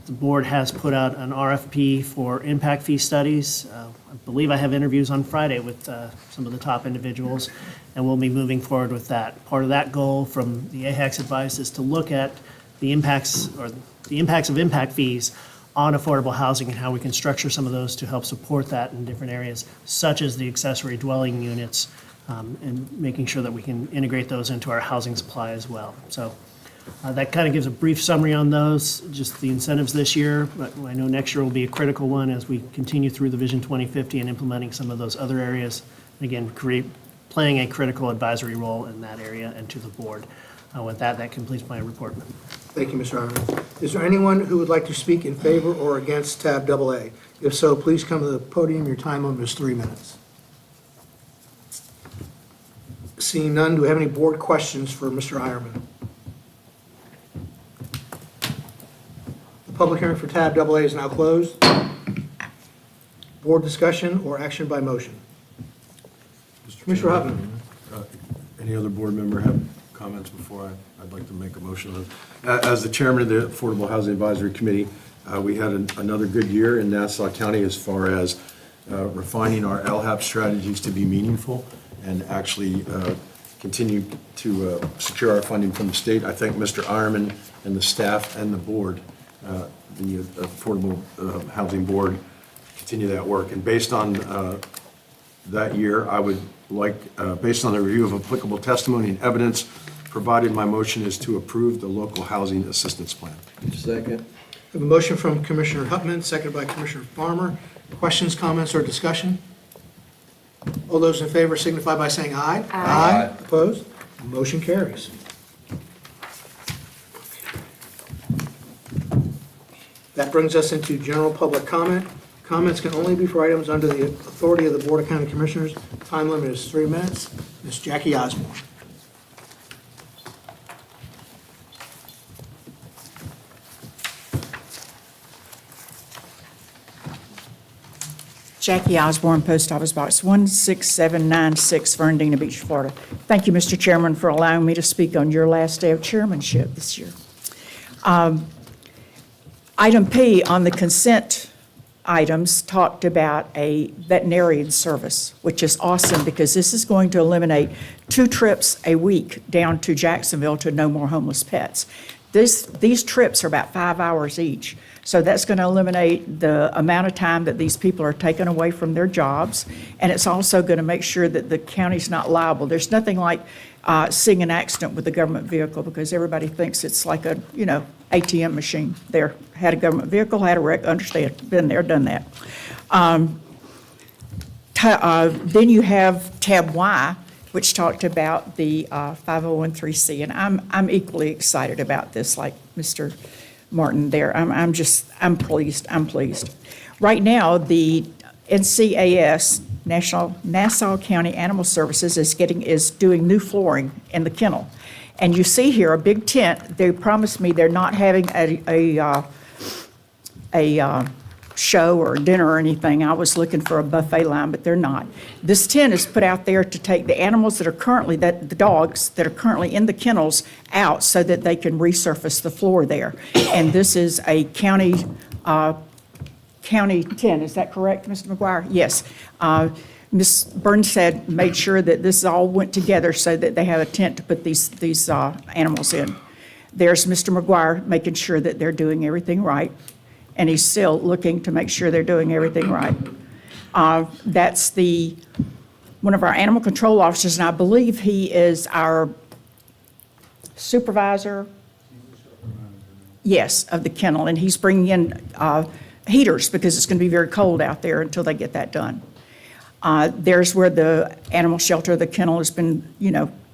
Speaker 13: the board has put out an RFP for impact fee studies. I believe I have interviews on Friday with some of the top individuals, and we'll be moving forward with that. Part of that goal from the AHAC's advice is to look at the impacts of impact fees on affordable housing and how we can structure some of those to help support that in different areas, such as the accessory dwelling units, and making sure that we can integrate those into our housing supply as well. So that kind of gives a brief summary on those, just the incentives this year, but I know next year will be a critical one as we continue through the Vision 2050 and implementing some of those other areas. Again, playing a critical advisory role in that area and to the board. With that, that completes my report.
Speaker 1: Thank you, Mr. Ironman. Is there anyone who would like to speak in favor or against tab AA? If so, please come to the podium. Your time limit is 3 minutes. Seeing none, do we have any board questions for Mr. Ironman? The public hearing for tab AA is now closed. Board discussion or action by motion? Commissioner Hutton.
Speaker 11: Any other board member have comments before I'd like to make a motion? As the chairman of the Affordable Housing Advisory Committee, we had another good year in Nassau County as far as refining our LHAP strategies to be meaningful and actually continue to secure our funding from the state. I thank Mr. Ironman and the staff and the board, the Affordable Housing Board, continue that work. And based on that year, I would like, based on the review of applicable testimony and evidence provided, my motion is to approve the local housing assistance plan.
Speaker 10: Second.
Speaker 1: We have a motion from Commissioner Hutman, seconded by Commissioner Farmer. Questions, comments, or discussion? All those in favor signify by saying aye. Aye. Opposed? Motion carries. That brings us into general public comment. Comments can only be for items under the authority of the Board of County Commissioners. Time limit is 3 minutes. Ms. Jackie Osborne.
Speaker 19: Jackie Osborne, Post Office Box 16796, Fernandina Beach, Florida. Thank you, Mr. Chairman, for allowing me to speak on your last day of chairmanship this year. Item P on the consent items talked about a veterinarian service, which is awesome because this is going to eliminate 2 trips a week down to Jacksonville to No More Homeless Pets. These trips are about 5 hours each. So that's going to eliminate the amount of time that these people are taken away from their jobs. And it's also going to make sure that the county's not liable. There's nothing like seeing an accident with a government vehicle because everybody thinks it's like a, ATM machine. There, had a government vehicle, had a wreck, understand, been there, done that. Then you have tab Y, which talked about the 5013C. And I'm equally excited about this, like Mr. Martin there. I'm pleased. Right now, the NCAS, Nassau County Animal Services, is doing new flooring in the kennel. And you see here a big tent. They promised me they're not having a show or dinner or anything. I was looking for a buffet line, but they're not. This tent is put out there to take the animals that are currently, the dogs that are currently in the kennels out so that they can resurface the floor there. And this is a county tent, is that correct, Mr. McGuire? Yes. Ms. Burns had made sure that this all went together so that they have a tent to put these animals in. There's Mr. McGuire making sure that they're doing everything right. and he's still looking to make sure they're doing everything right. That's one of our animal control officers, and I believe he is our supervisor, yes, of the kennel, and he's bringing in heaters because it's going to be very cold out there until they get that done. There's where the animal shelter, the kennel, has been,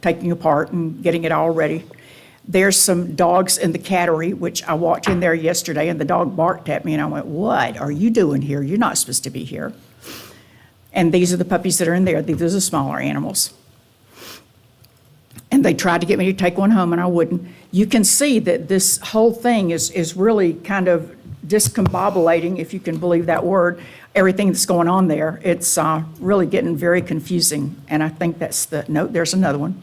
Speaker 19: taking apart and getting it all ready. There's some dogs in the cattery, which I walked in there yesterday, and the dog barked at me, and I went, "What are you doing here? You're not supposed to be here." And these are the puppies that are in there. These are the smaller animals. And they tried to get me to take one home, and I wouldn't. You can see that this whole thing is really kind of discombobulating, if you can believe that word, everything that's going on there. It's really getting very confusing, and I think that's there's another one.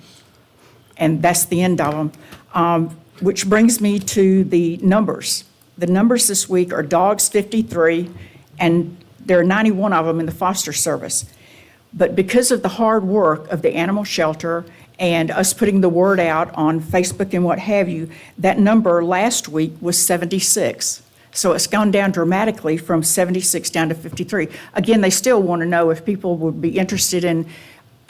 Speaker 19: And that's the end of them, which brings me to the numbers. The numbers this week are dogs 53, and there are 91 of them in the foster service. But because of the hard work of the animal shelter and us putting the word out on Facebook and what have you, that number last week was 76. So it's gone down dramatically from 76 down to 53. Again, they still want to know if people would be interested in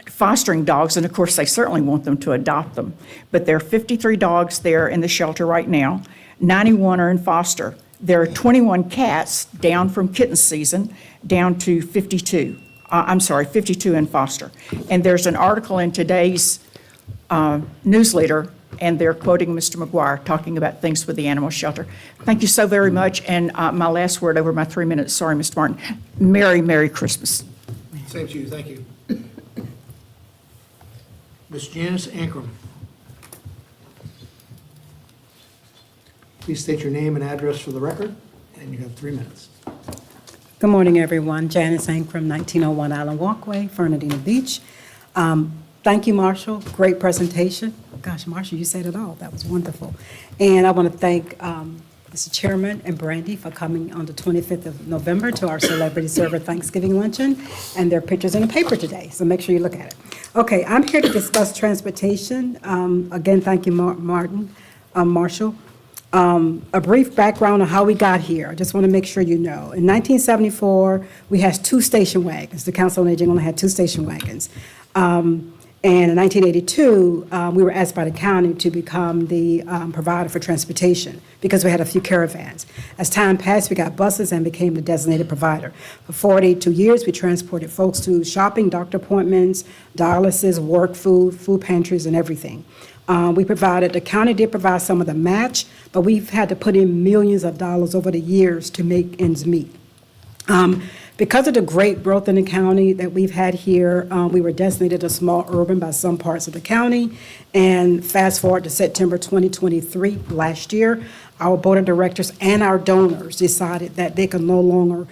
Speaker 19: fostering dogs, and of course, they certainly want them to adopt them. But there are 53 dogs there in the shelter right now. 91 are in foster. There are 21 cats down from kitten season down to 52. 52 in foster. And there's an article in today's newsletter, and they're quoting Mr. McGuire talking about things with the animal shelter. Thank you so very much. And my last word over my 3 minutes, sorry, Mr. Martin. Merry Christmas.
Speaker 1: Same to you, thank you. Ms. Janice Ankrum. Please state your name and address for the record, and you have 3 minutes.
Speaker 20: Good morning, everyone. Janice Ankrum, 1901 Island Walkway, Fernandina Beach. Thank you, Marshall. Great presentation. Gosh, Marshall, you said it all. That was wonderful. And I want to thank Mr. Chairman and Brandy for coming on the 25th of November to our Celebrity Server Thanksgiving Luncheon. And there are pictures in the paper today, so make sure you look at it. Okay, I'm here to discuss transportation. Again, thank you, Marshall. A brief background on how we got here. I just want to make sure you know. In 1974, we had 2 station wagons. The Council on Aging only had 2 station wagons. And in 1982, we were asked by the county to become the provider for transportation because we had a few caravans. As time passed, we got buses and became the designated provider. For 42 years, we transported folks to shopping, doctor appointments, dialysis, work, food pantries, and everything. The county did provide some of the match, but we've had to put in millions of dollars over the years to make ends meet. Because of the great growth in the county that we've had here, we were designated a small urban by some parts of the county. And fast forward to September 2023, last year, our board of directors and our donors decided that they could no longer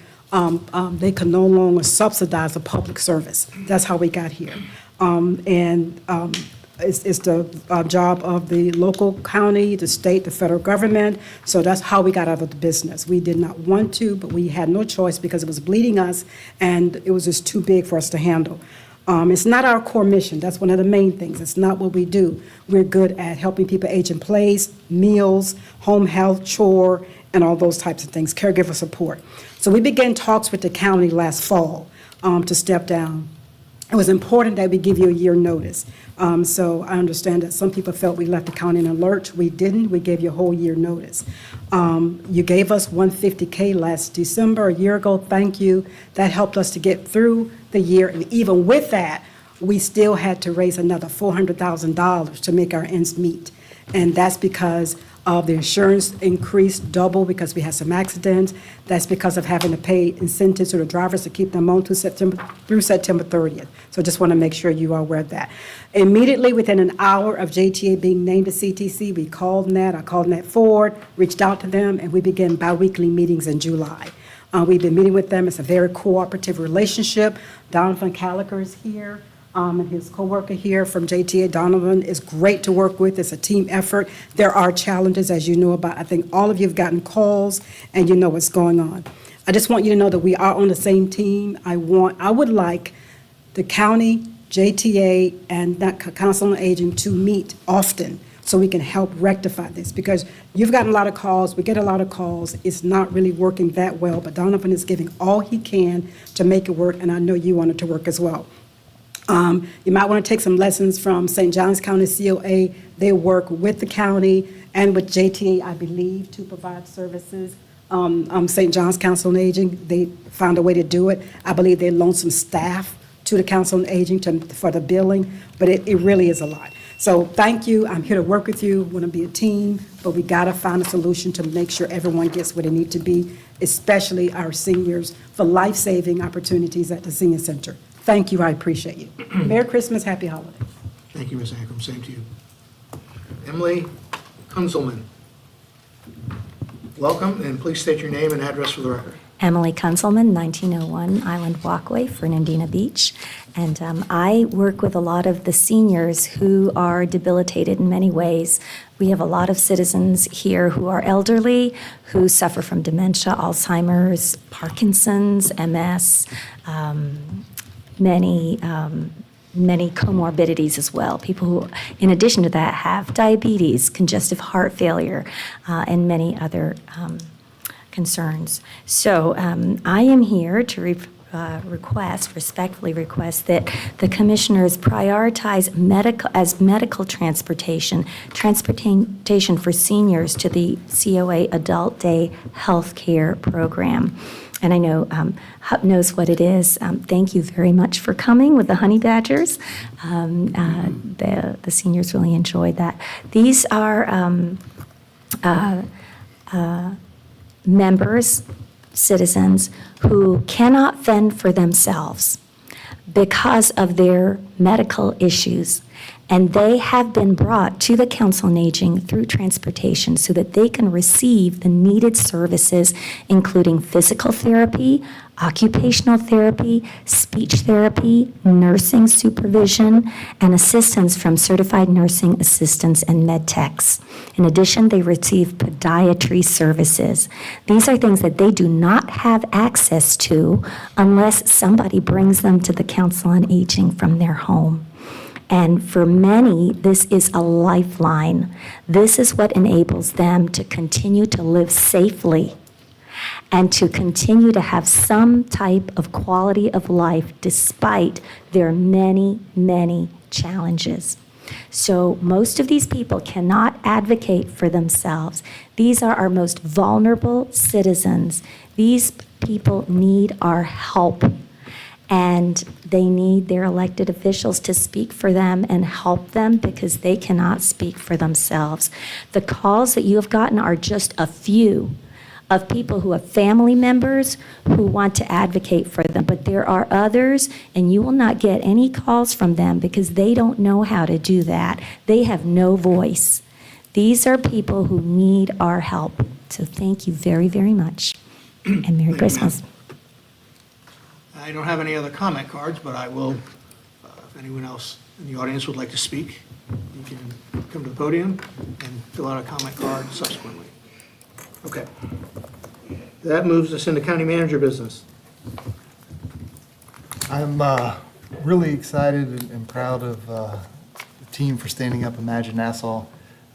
Speaker 20: subsidize a public service. That's how we got here. It's the job of the local county, the state, the federal government. So that's how we got out of the business. We did not want to, but we had no choice because it was bleeding us, and it was just too big for us to handle. It's not our core mission. That's one of the main things. It's not what we do. We're good at helping people age in place, meals, home health, chore, and all those types of things, caregiver support. So we began talks with the county last fall to step down. It was important that we give you a year notice. So I understand that some people felt we left the county in a lurch. We didn't. We gave you a whole year notice. You gave us $150K last December, a year ago. Thank you. That helped us to get through the year. And even with that, we still had to raise another $400,000 to make our ends meet. And that's because of the insurance increased double because we had some accidents. That's because of having to pay incentives to the drivers to keep them on through September 30th. So just want to make sure you are aware of that. Immediately within an hour of JTA being named a CTC, we called NAT, I called NAT Ford, reached out to them, and we began biweekly meetings in July. We've been meeting with them. It's a very cooperative relationship. Donovan Caliker is here. And his coworker here from JTA, Donovan, is great to work with. It's a team effort. There are challenges, as you know about. I think all of you have gotten calls, and you know what's going on. I just want you to know that we are on the same team. I would like the county, JTA, and that Council on Aging to meet often. so we can help rectify this, because you've gotten a lot of calls, we get a lot of calls, it's not really working that well, but Donovan is giving all he can to make it work, and I know you want it to work as well. You might want to take some lessons from St. Johns County COA. They work with the county and with JTA, I believe, to provide services. St. John's Council on Aging, they found a way to do it. I believe they loaned some staff to the Council on Aging for the billing, but it really is a lot. So thank you. I'm here to work with you. Want to be a team, but we got to find a solution to make sure everyone gets where they need to be, especially our seniors, for life-saving opportunities at the senior center. Thank you. I appreciate you. Merry Christmas. Happy holidays.
Speaker 1: Thank you, Ms. Ankrum. Same to you. Emily Kunzelman. Welcome, and please state your name and address for the record.
Speaker 21: Emily Kunzelman, 1901 Island Walkway, Fernandina Beach. And I work with a lot of the seniors who are debilitated in many ways. We have a lot of citizens here who are elderly, who suffer from dementia, Alzheimer's, Parkinson's, MS, many comorbidities as well. People who, in addition to that, have diabetes, congestive heart failure, and many other concerns. So I am here to respectfully request that the commissioners prioritize medical transportation for seniors to the COA Adult Day Health Care Program. And I know Hup knows what it is. Thank you very much for coming with the honey badgers. The seniors really enjoyed that. These are members, citizens, who cannot fend for themselves because of their medical issues. And they have been brought to the Council on Aging through transportation so that they can receive the needed services, including physical therapy, occupational therapy, speech therapy, nursing supervision, and assistance from certified nursing assistants and med techs. In addition, they receive podiatry services. These are things that they do not have access to unless somebody brings them to the Council on Aging from their home. And for many, this is a lifeline. This is what enables them to continue to live safely and to continue to have some type of quality of life despite their many, many challenges. So most of these people cannot advocate for themselves. These are our most vulnerable citizens. These people need our help. And they need their elected officials to speak for them and help them because they cannot speak for themselves. The calls that you have gotten are just a few of people who have family members who want to advocate for them. But there are others, and you will not get any calls from them because they don't know how to do that. They have no voice. These are people who need our help. So thank you very, very much. And Merry Christmas.
Speaker 1: I don't have any other comment cards, but I will, if anyone else in the audience would like to speak, you can come to the podium and fill out a comment card subsequently. Okay. That moves us into county manager business.
Speaker 5: I'm really excited and proud of the team for standing up Imagine Nassau.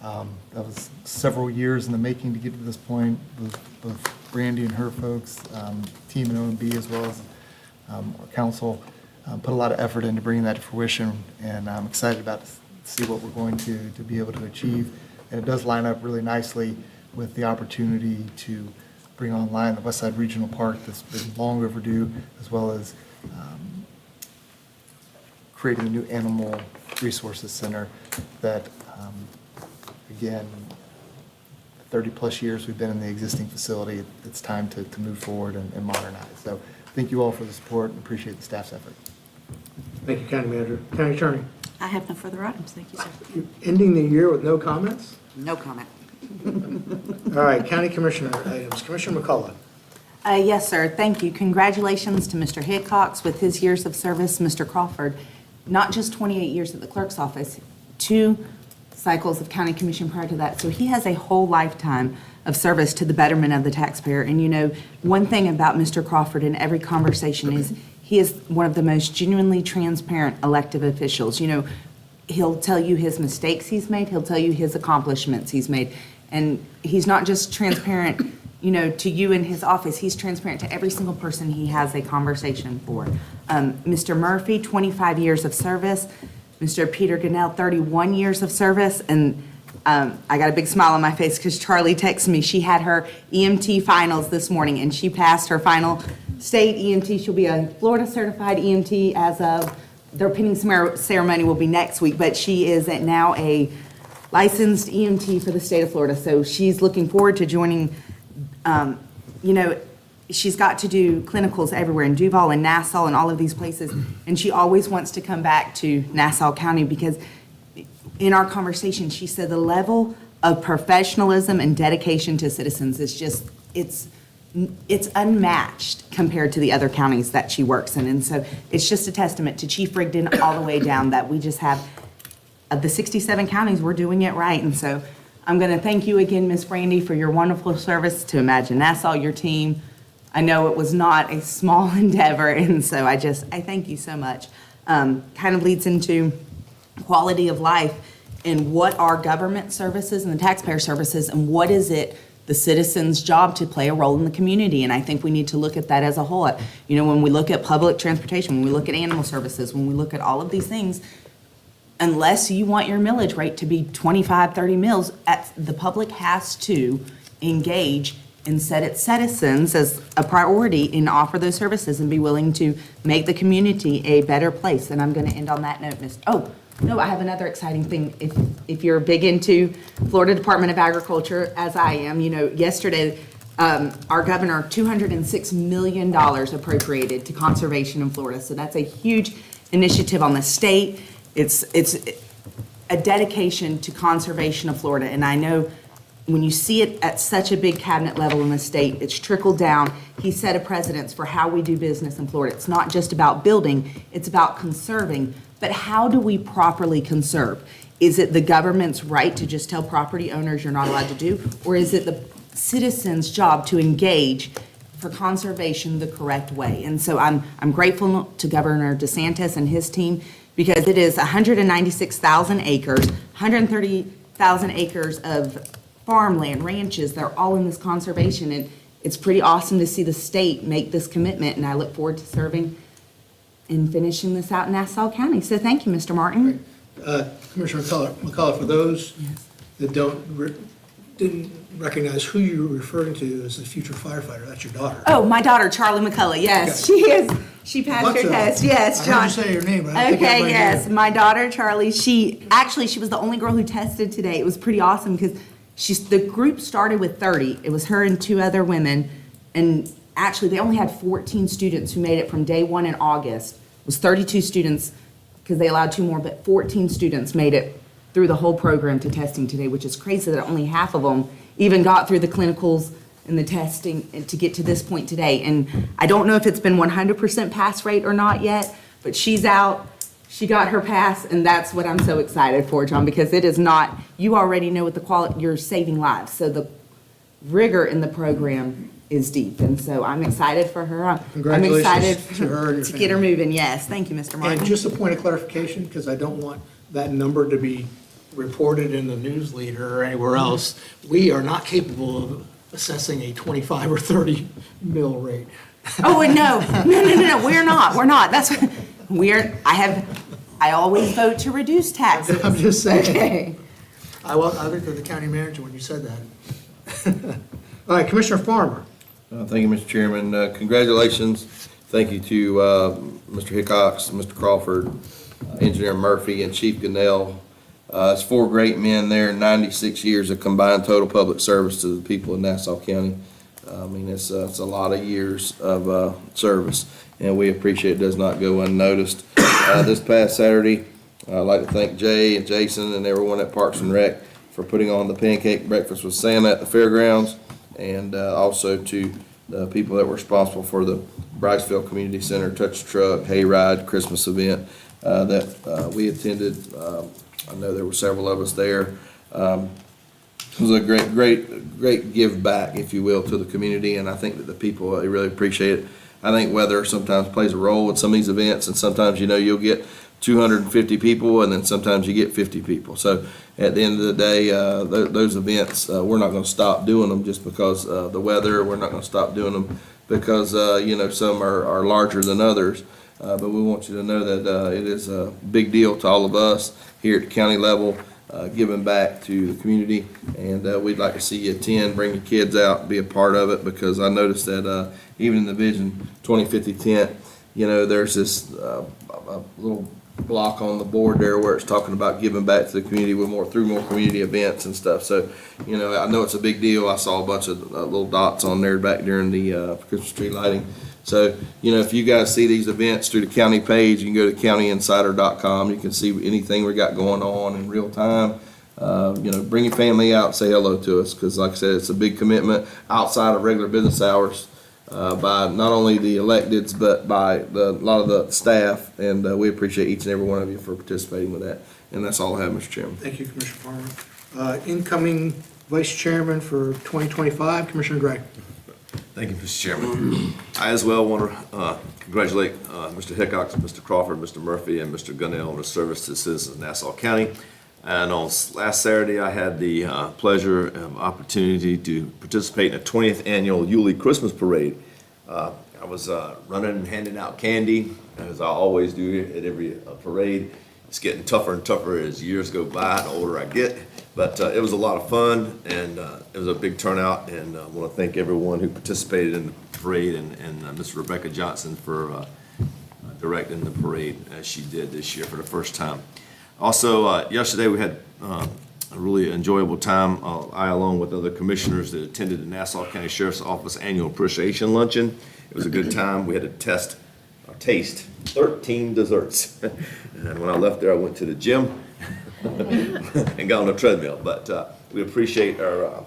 Speaker 5: That was several years in the making to get to this point, with both Brandy and her folks, team in OMB, as well as our council, put a lot of effort into bringing that to fruition, and I'm excited about to see what we're going to be able to achieve. And it does line up really nicely with the opportunity to bring online the Westside Regional Park that's been long overdue, as well as creating a new animal resources center that, again, 30-plus years we've been in the existing facility. It's time to move forward and modernize. So thank you all for the support and appreciate the staff's effort.
Speaker 1: Thank you, County Manager. County Attorney,
Speaker 6: I have no further items. Thank you, sir.
Speaker 1: you ending the year with no comments?
Speaker 6: No comment.
Speaker 1: All right, County Commissioner items. Commissioner McCullough.
Speaker 17: Yes, sir. Thank you. Congratulations to Mr. Hickox with his years of service. Mr. Crawford, not just 28 years at the clerk's office, 2 cycles of county commission prior to that. So he has a whole lifetime of service to the betterment of the taxpayer. And you know, one thing about Mr. Crawford in every conversation is he is one of the most genuinely transparent elected officials. You know, he'll tell you his mistakes he's made, he'll tell you his accomplishments he's made. And he's not just transparent, to you in his office, he's transparent to every single person he has a conversation for. Mr. Murphy, 25 years of service. Mr. Peter Gunnell, 31 years of service. And I got a big smile on my face because Charlie texted me. She had her EMT finals this morning, and she passed her final state EMT. She'll be a Florida certified EMT as of, their pinning ceremony will be next week, but she is now a licensed EMT for the state of Florida. So she's looking forward to joining, she's got to do clinicals everywhere in Duval and Nassau and all of these places. And she always wants to come back to Nassau County because in our conversation, she said the level of professionalism and dedication to citizens is just, it's unmatched compared to the other counties that she works in. And so it's just a testament to Chief Rigdon all the way down that we just have, of the 67 counties, we're doing it right. And so I'm going to thank you again, Ms. Brandy, for your wonderful service to Imagine Nassau, your team. I know it was not a small endeavor, and so I thank you so much. Kind of leads into quality of life and what are government services and the taxpayer services, and what is it the citizens' job to play a role in the community. And I think we need to look at that as a whole. When we look at public transportation, when we look at animal services, when we look at all of these things, unless you want your millage rate to be 25, 30 mills, the public has to engage and set its citizens as a priority and offer those services and be willing to make the community a better place. And I'm going to end on that note, I have another exciting thing. If you're big into Florida Department of Agriculture, as I am, yesterday, our governor, $206 million appropriated to conservation in Florida. So that's a huge initiative on the state. It's a dedication to conservation of Florida. And I know when you see it at such a big cabinet level in the state, it's trickled down. He set a precedence for how we do business in Florida. It's not just about building, it's about conserving. But how do we properly conserve? Is it the government's right to just tell property owners you're not allowed to do? Or is it the citizens' job to engage for conservation the correct way? And so I'm grateful to Governor DeSantis and his team because it is 196,000 acres, 130,000 acres of farmland, ranches, they're all in this conservation. And it's pretty awesome to see the state make this commitment. And I look forward to serving and finishing this out in Nassau County. So thank you, Mr. Martin.
Speaker 1: Commissioner McCullough, for those that didn't recognize who you were referring to as the future firefighter, that's your daughter.
Speaker 17: Oh, my daughter, Charlie McCullough, yes,
Speaker 1: Okay.
Speaker 17: she is. She passed her test, yes, John.
Speaker 1: I heard you say your name, but I don't think
Speaker 17: Okay,
Speaker 1: everybody
Speaker 17: yes,
Speaker 1: knew.
Speaker 17: my daughter, Charlie, she was the only girl who tested today. It was pretty awesome because the group started with 30. It was her and two other women, and actually, they only had 14 students who made it from day one in August. It was 32 students because they allowed two more, but 14 students made it through the whole program to testing today, which is crazy that only half of them even got through the clinicals and the testing and to get to this point today. And I don't know if it's been 100% pass rate or not yet, but she's out. She got her pass, and that's what I'm so excited for, John, because it is not, you already know what the quality, you're saving lives. So the rigor in the program is deep, and so I'm excited for her. I'm
Speaker 1: Congratulations
Speaker 17: excited
Speaker 1: to her and your
Speaker 17: to get her
Speaker 1: family.
Speaker 17: moving. Yes, thank you, Mr. Martin.
Speaker 1: And just a point of clarification, because I don't want that number to be reported in the news leader or anywhere else, we are not capable of assessing a 25 or 30 mill rate.
Speaker 17: Oh, and no, we're not. That's what, I always vote to reduce taxes.
Speaker 1: I'm just saying.
Speaker 17: Okay.
Speaker 1: I looked at the county manager when you said that. All right, Commissioner Farmer.
Speaker 10: Thank you, Mr. Chairman. Congratulations. Thank you to Mr. Hickox, Mr. Crawford, Engineer Murphy, and Chief Gunnell. It's four great men there, 96 years of combined total public service to the people of Nassau County. I mean, it's a lot of years of service, and we appreciate it does not go unnoticed. This past Saturday, I'd like to thank Jay and Jason and everyone at Parks and Rec for putting on the pancake breakfast with Santa at the fairgrounds, and also to the people that were responsible for the Briceville Community Center Touch Truck Hayride Christmas event that we attended. I know there were several of us there. It was a great give back, if you will, to the community, and I think that the people really appreciate it. I think weather sometimes plays a role with some of these events, and sometimes, you'll get 250 people, and then sometimes you get 50 people. So at the end of the day, those events, we're not going to stop doing them just because the weather. We're not going to stop doing them because, some are larger than others. But we want you to know that it is a big deal to all of us here at the county level, giving back to the community. And we'd like to see you attend, bring your kids out, be a part of it, because I noticed that even in the Vision 2050 tent, there's this a little block on the board there where it's talking about giving back to the community through more community events and stuff. So, I know it's a big deal. I saw a bunch of little dots on there back during the Christmas tree lighting. So, if you guys see these events through the county page, you can go to countyinsider.com. You can see anything we got going on in real time. Bring your family out and say hello to us, because like I said, it's a big commitment outside of regular business hours by not only the electeds, but by a lot of the staff. And we appreciate each and every one of you for participating with that. And that's all I have, Mr. Chairman.
Speaker 1: Thank you, Commissioner Farmer. Incoming Vice Chairman for 2025, Commissioner Gray.
Speaker 4: Thank you, Mr. Chairman. I as well want to congratulate Mr. Hickox, Mr. Crawford, Mr. Murphy, and Mr. Gunnell on their service to the citizens of Nassau County. And on last Saturday, I had the pleasure and opportunity to participate in the 20th annual Yulee Christmas Parade. I was running and handing out candy, as I always do at every parade. It's getting tougher and tougher as years go by, the older I get. But it was a lot of fun, and it was a big turnout, and I want to thank everyone who participated in the parade, and Ms. Rebecca Johnson for directing the parade as she did this year for the first time. Also, yesterday we had a really enjoyable time, I along with other commissioners that attended the Nassau County Sheriff's Office Annual Appreciation Luncheon. It was a good time. We had to taste 13 desserts. And when I left there, I went to the gym and got on the treadmill. But we appreciate our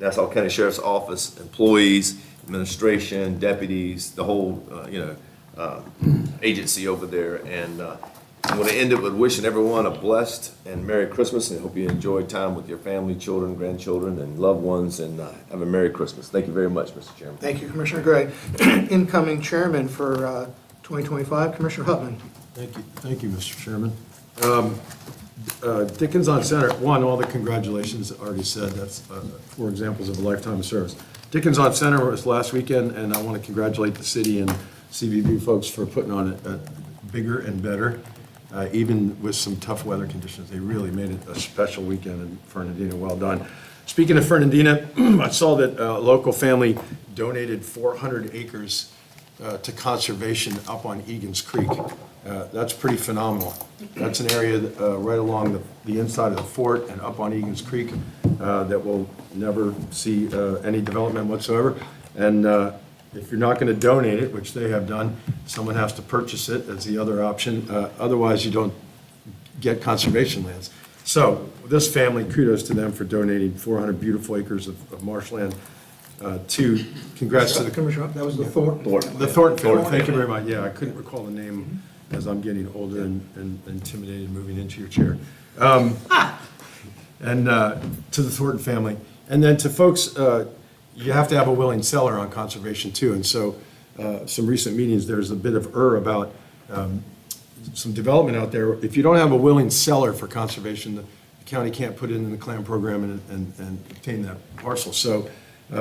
Speaker 4: Nassau County Sheriff's Office employees, administration, deputies, the whole agency over there. And I'm going to end it with wishing everyone a blessed and Merry Christmas, and I hope you enjoyed time with your family, children, grandchildren, and loved ones, and have a Merry Christmas. Thank you very much, Mr. Chairman.
Speaker 1: Thank you, Commissioner Gray. Incoming Chairman for 2025, Commissioner Hutman.
Speaker 11: Thank you, Mr. Chairman. Dickens on Center, all the congratulations already said. That's 4 examples of a lifetime of service. Dickens on Center was last weekend, and I want to congratulate the city and CVB folks for putting on it bigger and better. Even with some tough weather conditions, they really made it a special weekend in Fernandina. Well done. Speaking of Fernandina, I saw that a local family donated 400 acres to conservation up on Egan's Creek. That's pretty phenomenal. That's an area right along the inside of the fort and up on Egan's Creek that will never see any development whatsoever. And if you're not going to donate it, which they have done, someone has to purchase it as the other option. Otherwise, you don't get conservation lands. So this family, kudos to them for donating 400 beautiful acres of marshland. Congrats to the
Speaker 1: Commissioner, that was the Thornton.
Speaker 11: The Thornton family. Thank you very much. Yeah, I couldn't recall the name as I'm getting older and intimidated moving into your chair. And to the Thornton family. And then to folks, you have to have a willing seller on conservation too. And so some recent meetings, there's a bit of about some development out there. If you don't have a willing seller for conservation, the county can't put it in the CLAM program and obtain that parcel. So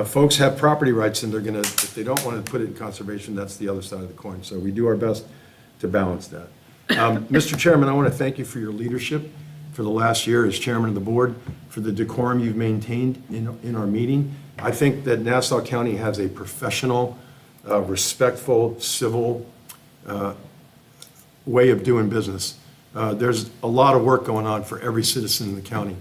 Speaker 11: folks have property rights, and they're going to, if they don't want to put it in conservation, that's the other side of the coin. So we do our best to balance that. Mr. Chairman, I want to thank you for your leadership for the last year as chairman of the board, for the decorum you've maintained in our meeting. I think that Nassau County has a professional, respectful, civil way of doing business. There's a lot of work going on for every citizen in the county.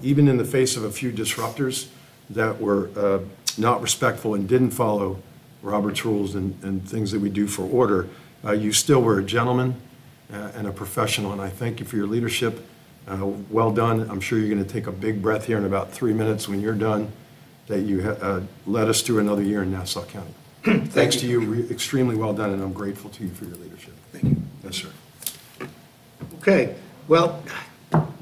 Speaker 11: Even in the face of a few disruptors that were not respectful and didn't follow Robert's rules and things that we do for order, you still were a gentleman and a professional, and I thank you for your leadership. Well done. I'm sure you're going to take a big breath here in about 3 minutes when you're done, that you led us through another year in Nassau County. Thanks to you, extremely well done, and I'm grateful to you for your leadership.
Speaker 1: Thank you.
Speaker 11: Yes, sir.
Speaker 1: Okay, well,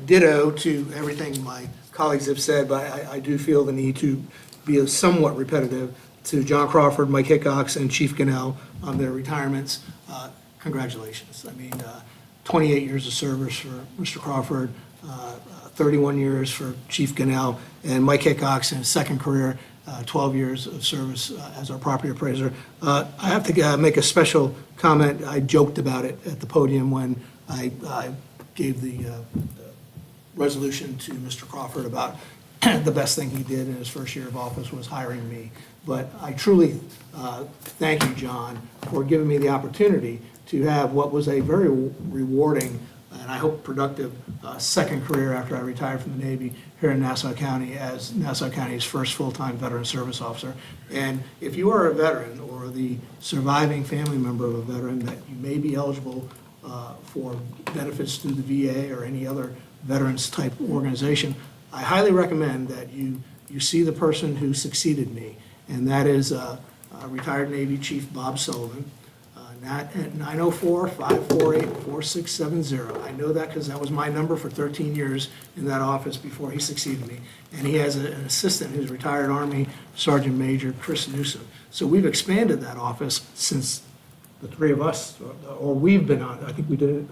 Speaker 1: ditto to everything my colleagues have said, but I do feel the need to be somewhat repetitive to John Crawford, Mike Hickox, and Chief Gunnell on their retirements. Congratulations. I mean, 28 years of service for Mr. Crawford, 31 years for Chief Gunnell, and Mike Hickox in his second career, 12 years of service as our property appraiser. I have to make a special comment. I joked about it at the podium when I gave the resolution to Mr. Crawford about the best thing he did in his first year of office was hiring me. But I truly thank you, John, for giving me the opportunity to have what was a very rewarding and I hope productive second career after I retired from the Navy here in Nassau County as Nassau County's first full-time veteran service officer. And if you are a veteran or the surviving family member of a veteran, that you may be eligible for benefits through the VA or any other veterans-type organization, I highly recommend that you see the person who succeeded me, and that is retired Navy Chief Bob Sullivan, at 904-548-4670. I know that because that was my number for 13 years in that office before he succeeded me. And he has an assistant who's retired Army Sergeant Major Chris Newsom. So we've expanded that office since the three of us, or we've been on, I think we did it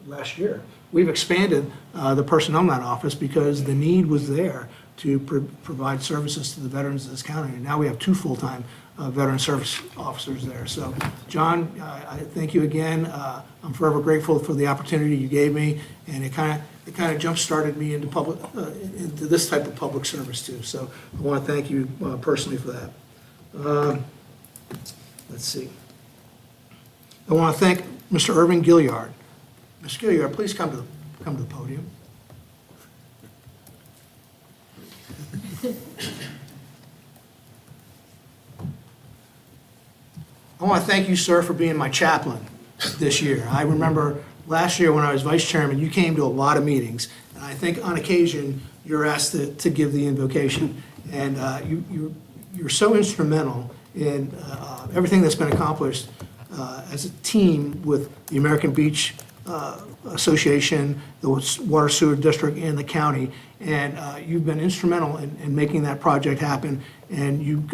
Speaker 1: last year. We've expanded the personnel in that office because the need was there to provide services to the veterans of this county. And now we have 2 full-time veteran service officers there. So, John, I thank you again. I'm forever grateful for the opportunity you gave me, and it kind of jump-started me into into this type of public service too. So I want to thank you personally for that. Let's see. I want to thank Mr. Irving Gilliard. Mr. Gilliard, please come to the podium. I want to thank you, sir, for being my chaplain this year. I remember last year when I was vice chairman, you came to a lot of meetings, and I think on occasion you're asked to give the invocation. And you're so instrumental in everything that's been accomplished as a team with the American Beach Association, the Water Sewer District, and the county. And you've been instrumental in making that project happen. And you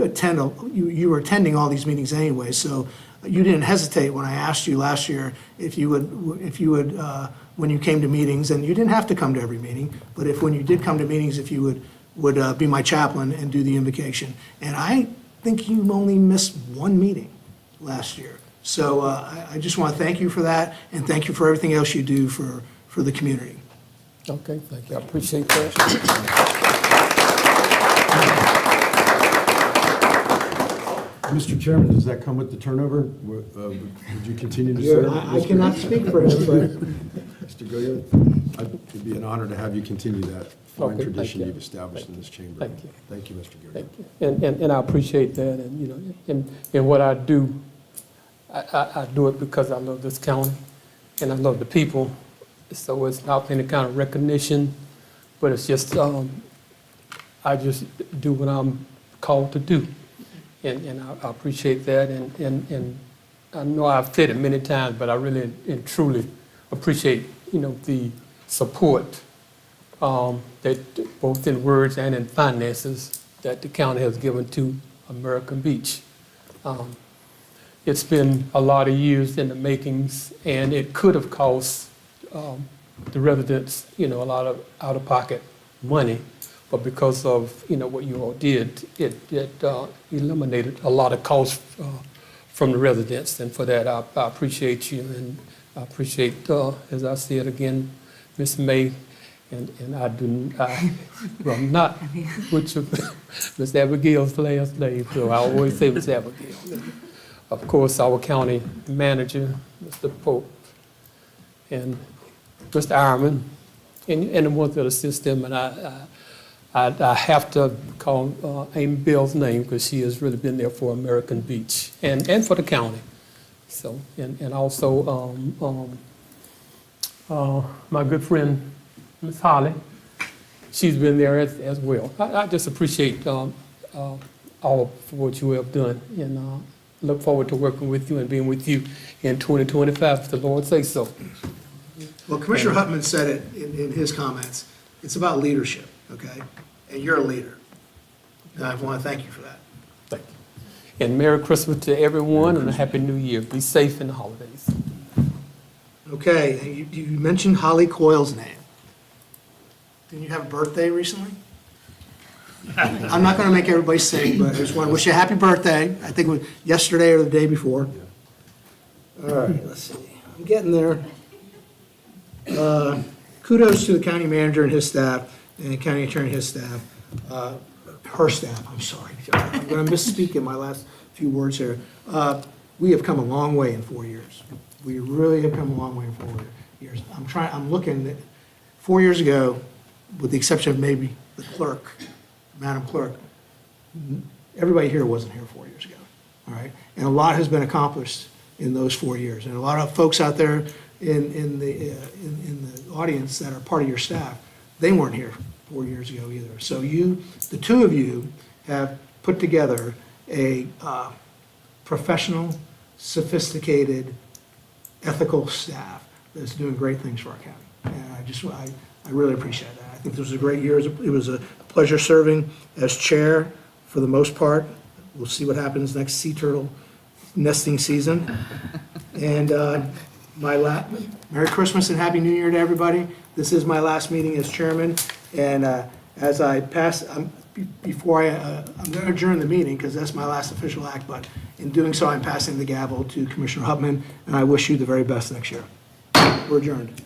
Speaker 1: were attending all these meetings anyway, so you didn't hesitate when I asked you last year if you would when you came to meetings, and you didn't have to come to every meeting, but when you did come to meetings, if you would be my chaplain and do the invocation. And I think you only missed 1 meeting last year. So I just want to thank you for that, and thank you for everything else you do for the community.
Speaker 2: Okay, thank you. I appreciate that.
Speaker 11: Mr. Chairman, does that come with the turnover? Would you continue to serve?
Speaker 1: I cannot speak for him, but
Speaker 11: Mr. Goyer, it'd be an honor to have you continue that fine
Speaker 2: Okay,
Speaker 11: tradition
Speaker 2: thank you.
Speaker 11: you've established in this chamber.
Speaker 2: Thank you.
Speaker 11: Thank you, Mr. Goyer.
Speaker 2: Thank you. And I appreciate that, and, and what I do, I do it because I love this county, and I love the people. So it's not any kind of recognition, but it's just, I just do what I'm called to do. And I appreciate that, and I know I've said it many times, but I really and truly appreciate, the support that both in words and in finances that the county has given to American Beach. It's been a lot of years in the makings, and it could have cost the residents, a lot of out-of-pocket money. But because of, what you all did, it eliminated a lot of costs from the residents. And for that, I appreciate you. And I appreciate, as I said again, Ms. May. And I'm not which of Ms. Abigail's last name, so I always say Ms. Abigail. Of course, our county manager, Mr. Pope, and Mr. Ironman, and the ones that assist them. And I have to call Amy Bell's name because she has really been there for American Beach and for the county. So, and also my good friend, Ms. Holly, she's been there as well. I just appreciate all of what you have done, and look forward to working with you and being with you in 2025, if the Lord says so.
Speaker 1: Well, Commissioner Huttman said it in his comments. It's about leadership, okay? And you're a leader. And I want to thank you for that.
Speaker 2: Thank you. And Merry Christmas to everyone and a Happy New Year. Be safe in the holidays.
Speaker 1: Okay, you mentioned Holly Coyle's name. Didn't you have a birthday recently? I'm not going to make everybody sing, but I just want to wish you a happy birthday. I think it was yesterday or the day before. All right, let's see. I'm getting there. Kudos to the county manager and his staff, and the county attorney and his staff. Her staff, I'm sorry. I'm going to misspeak in my last few words here. We have come a long way in 4 years. We really have come a long way in 4 years. I'm looking at 4 years ago, with the exception of maybe the clerk, Madam Clerk, everybody here wasn't here 4 years ago, all right? And a lot has been accomplished in those 4 years. And a lot of folks out there in the audience that are part of your staff, they weren't here 4 years ago either. So the two of you have put together a professional, sophisticated, ethical staff that's doing great things for our county. And I really appreciate that. I think this was a great year. It was a pleasure serving as chair for the most part. We'll see what happens next sea turtle nesting season. And Merry Christmas and Happy New Year to everybody. This is my last meeting as chairman. And as I pass, I'm going to adjourn the meeting because that's my last official act, but in doing so, I'm passing the gavel to Commissioner Hupman, and I wish you the very best next year. We're adjourned.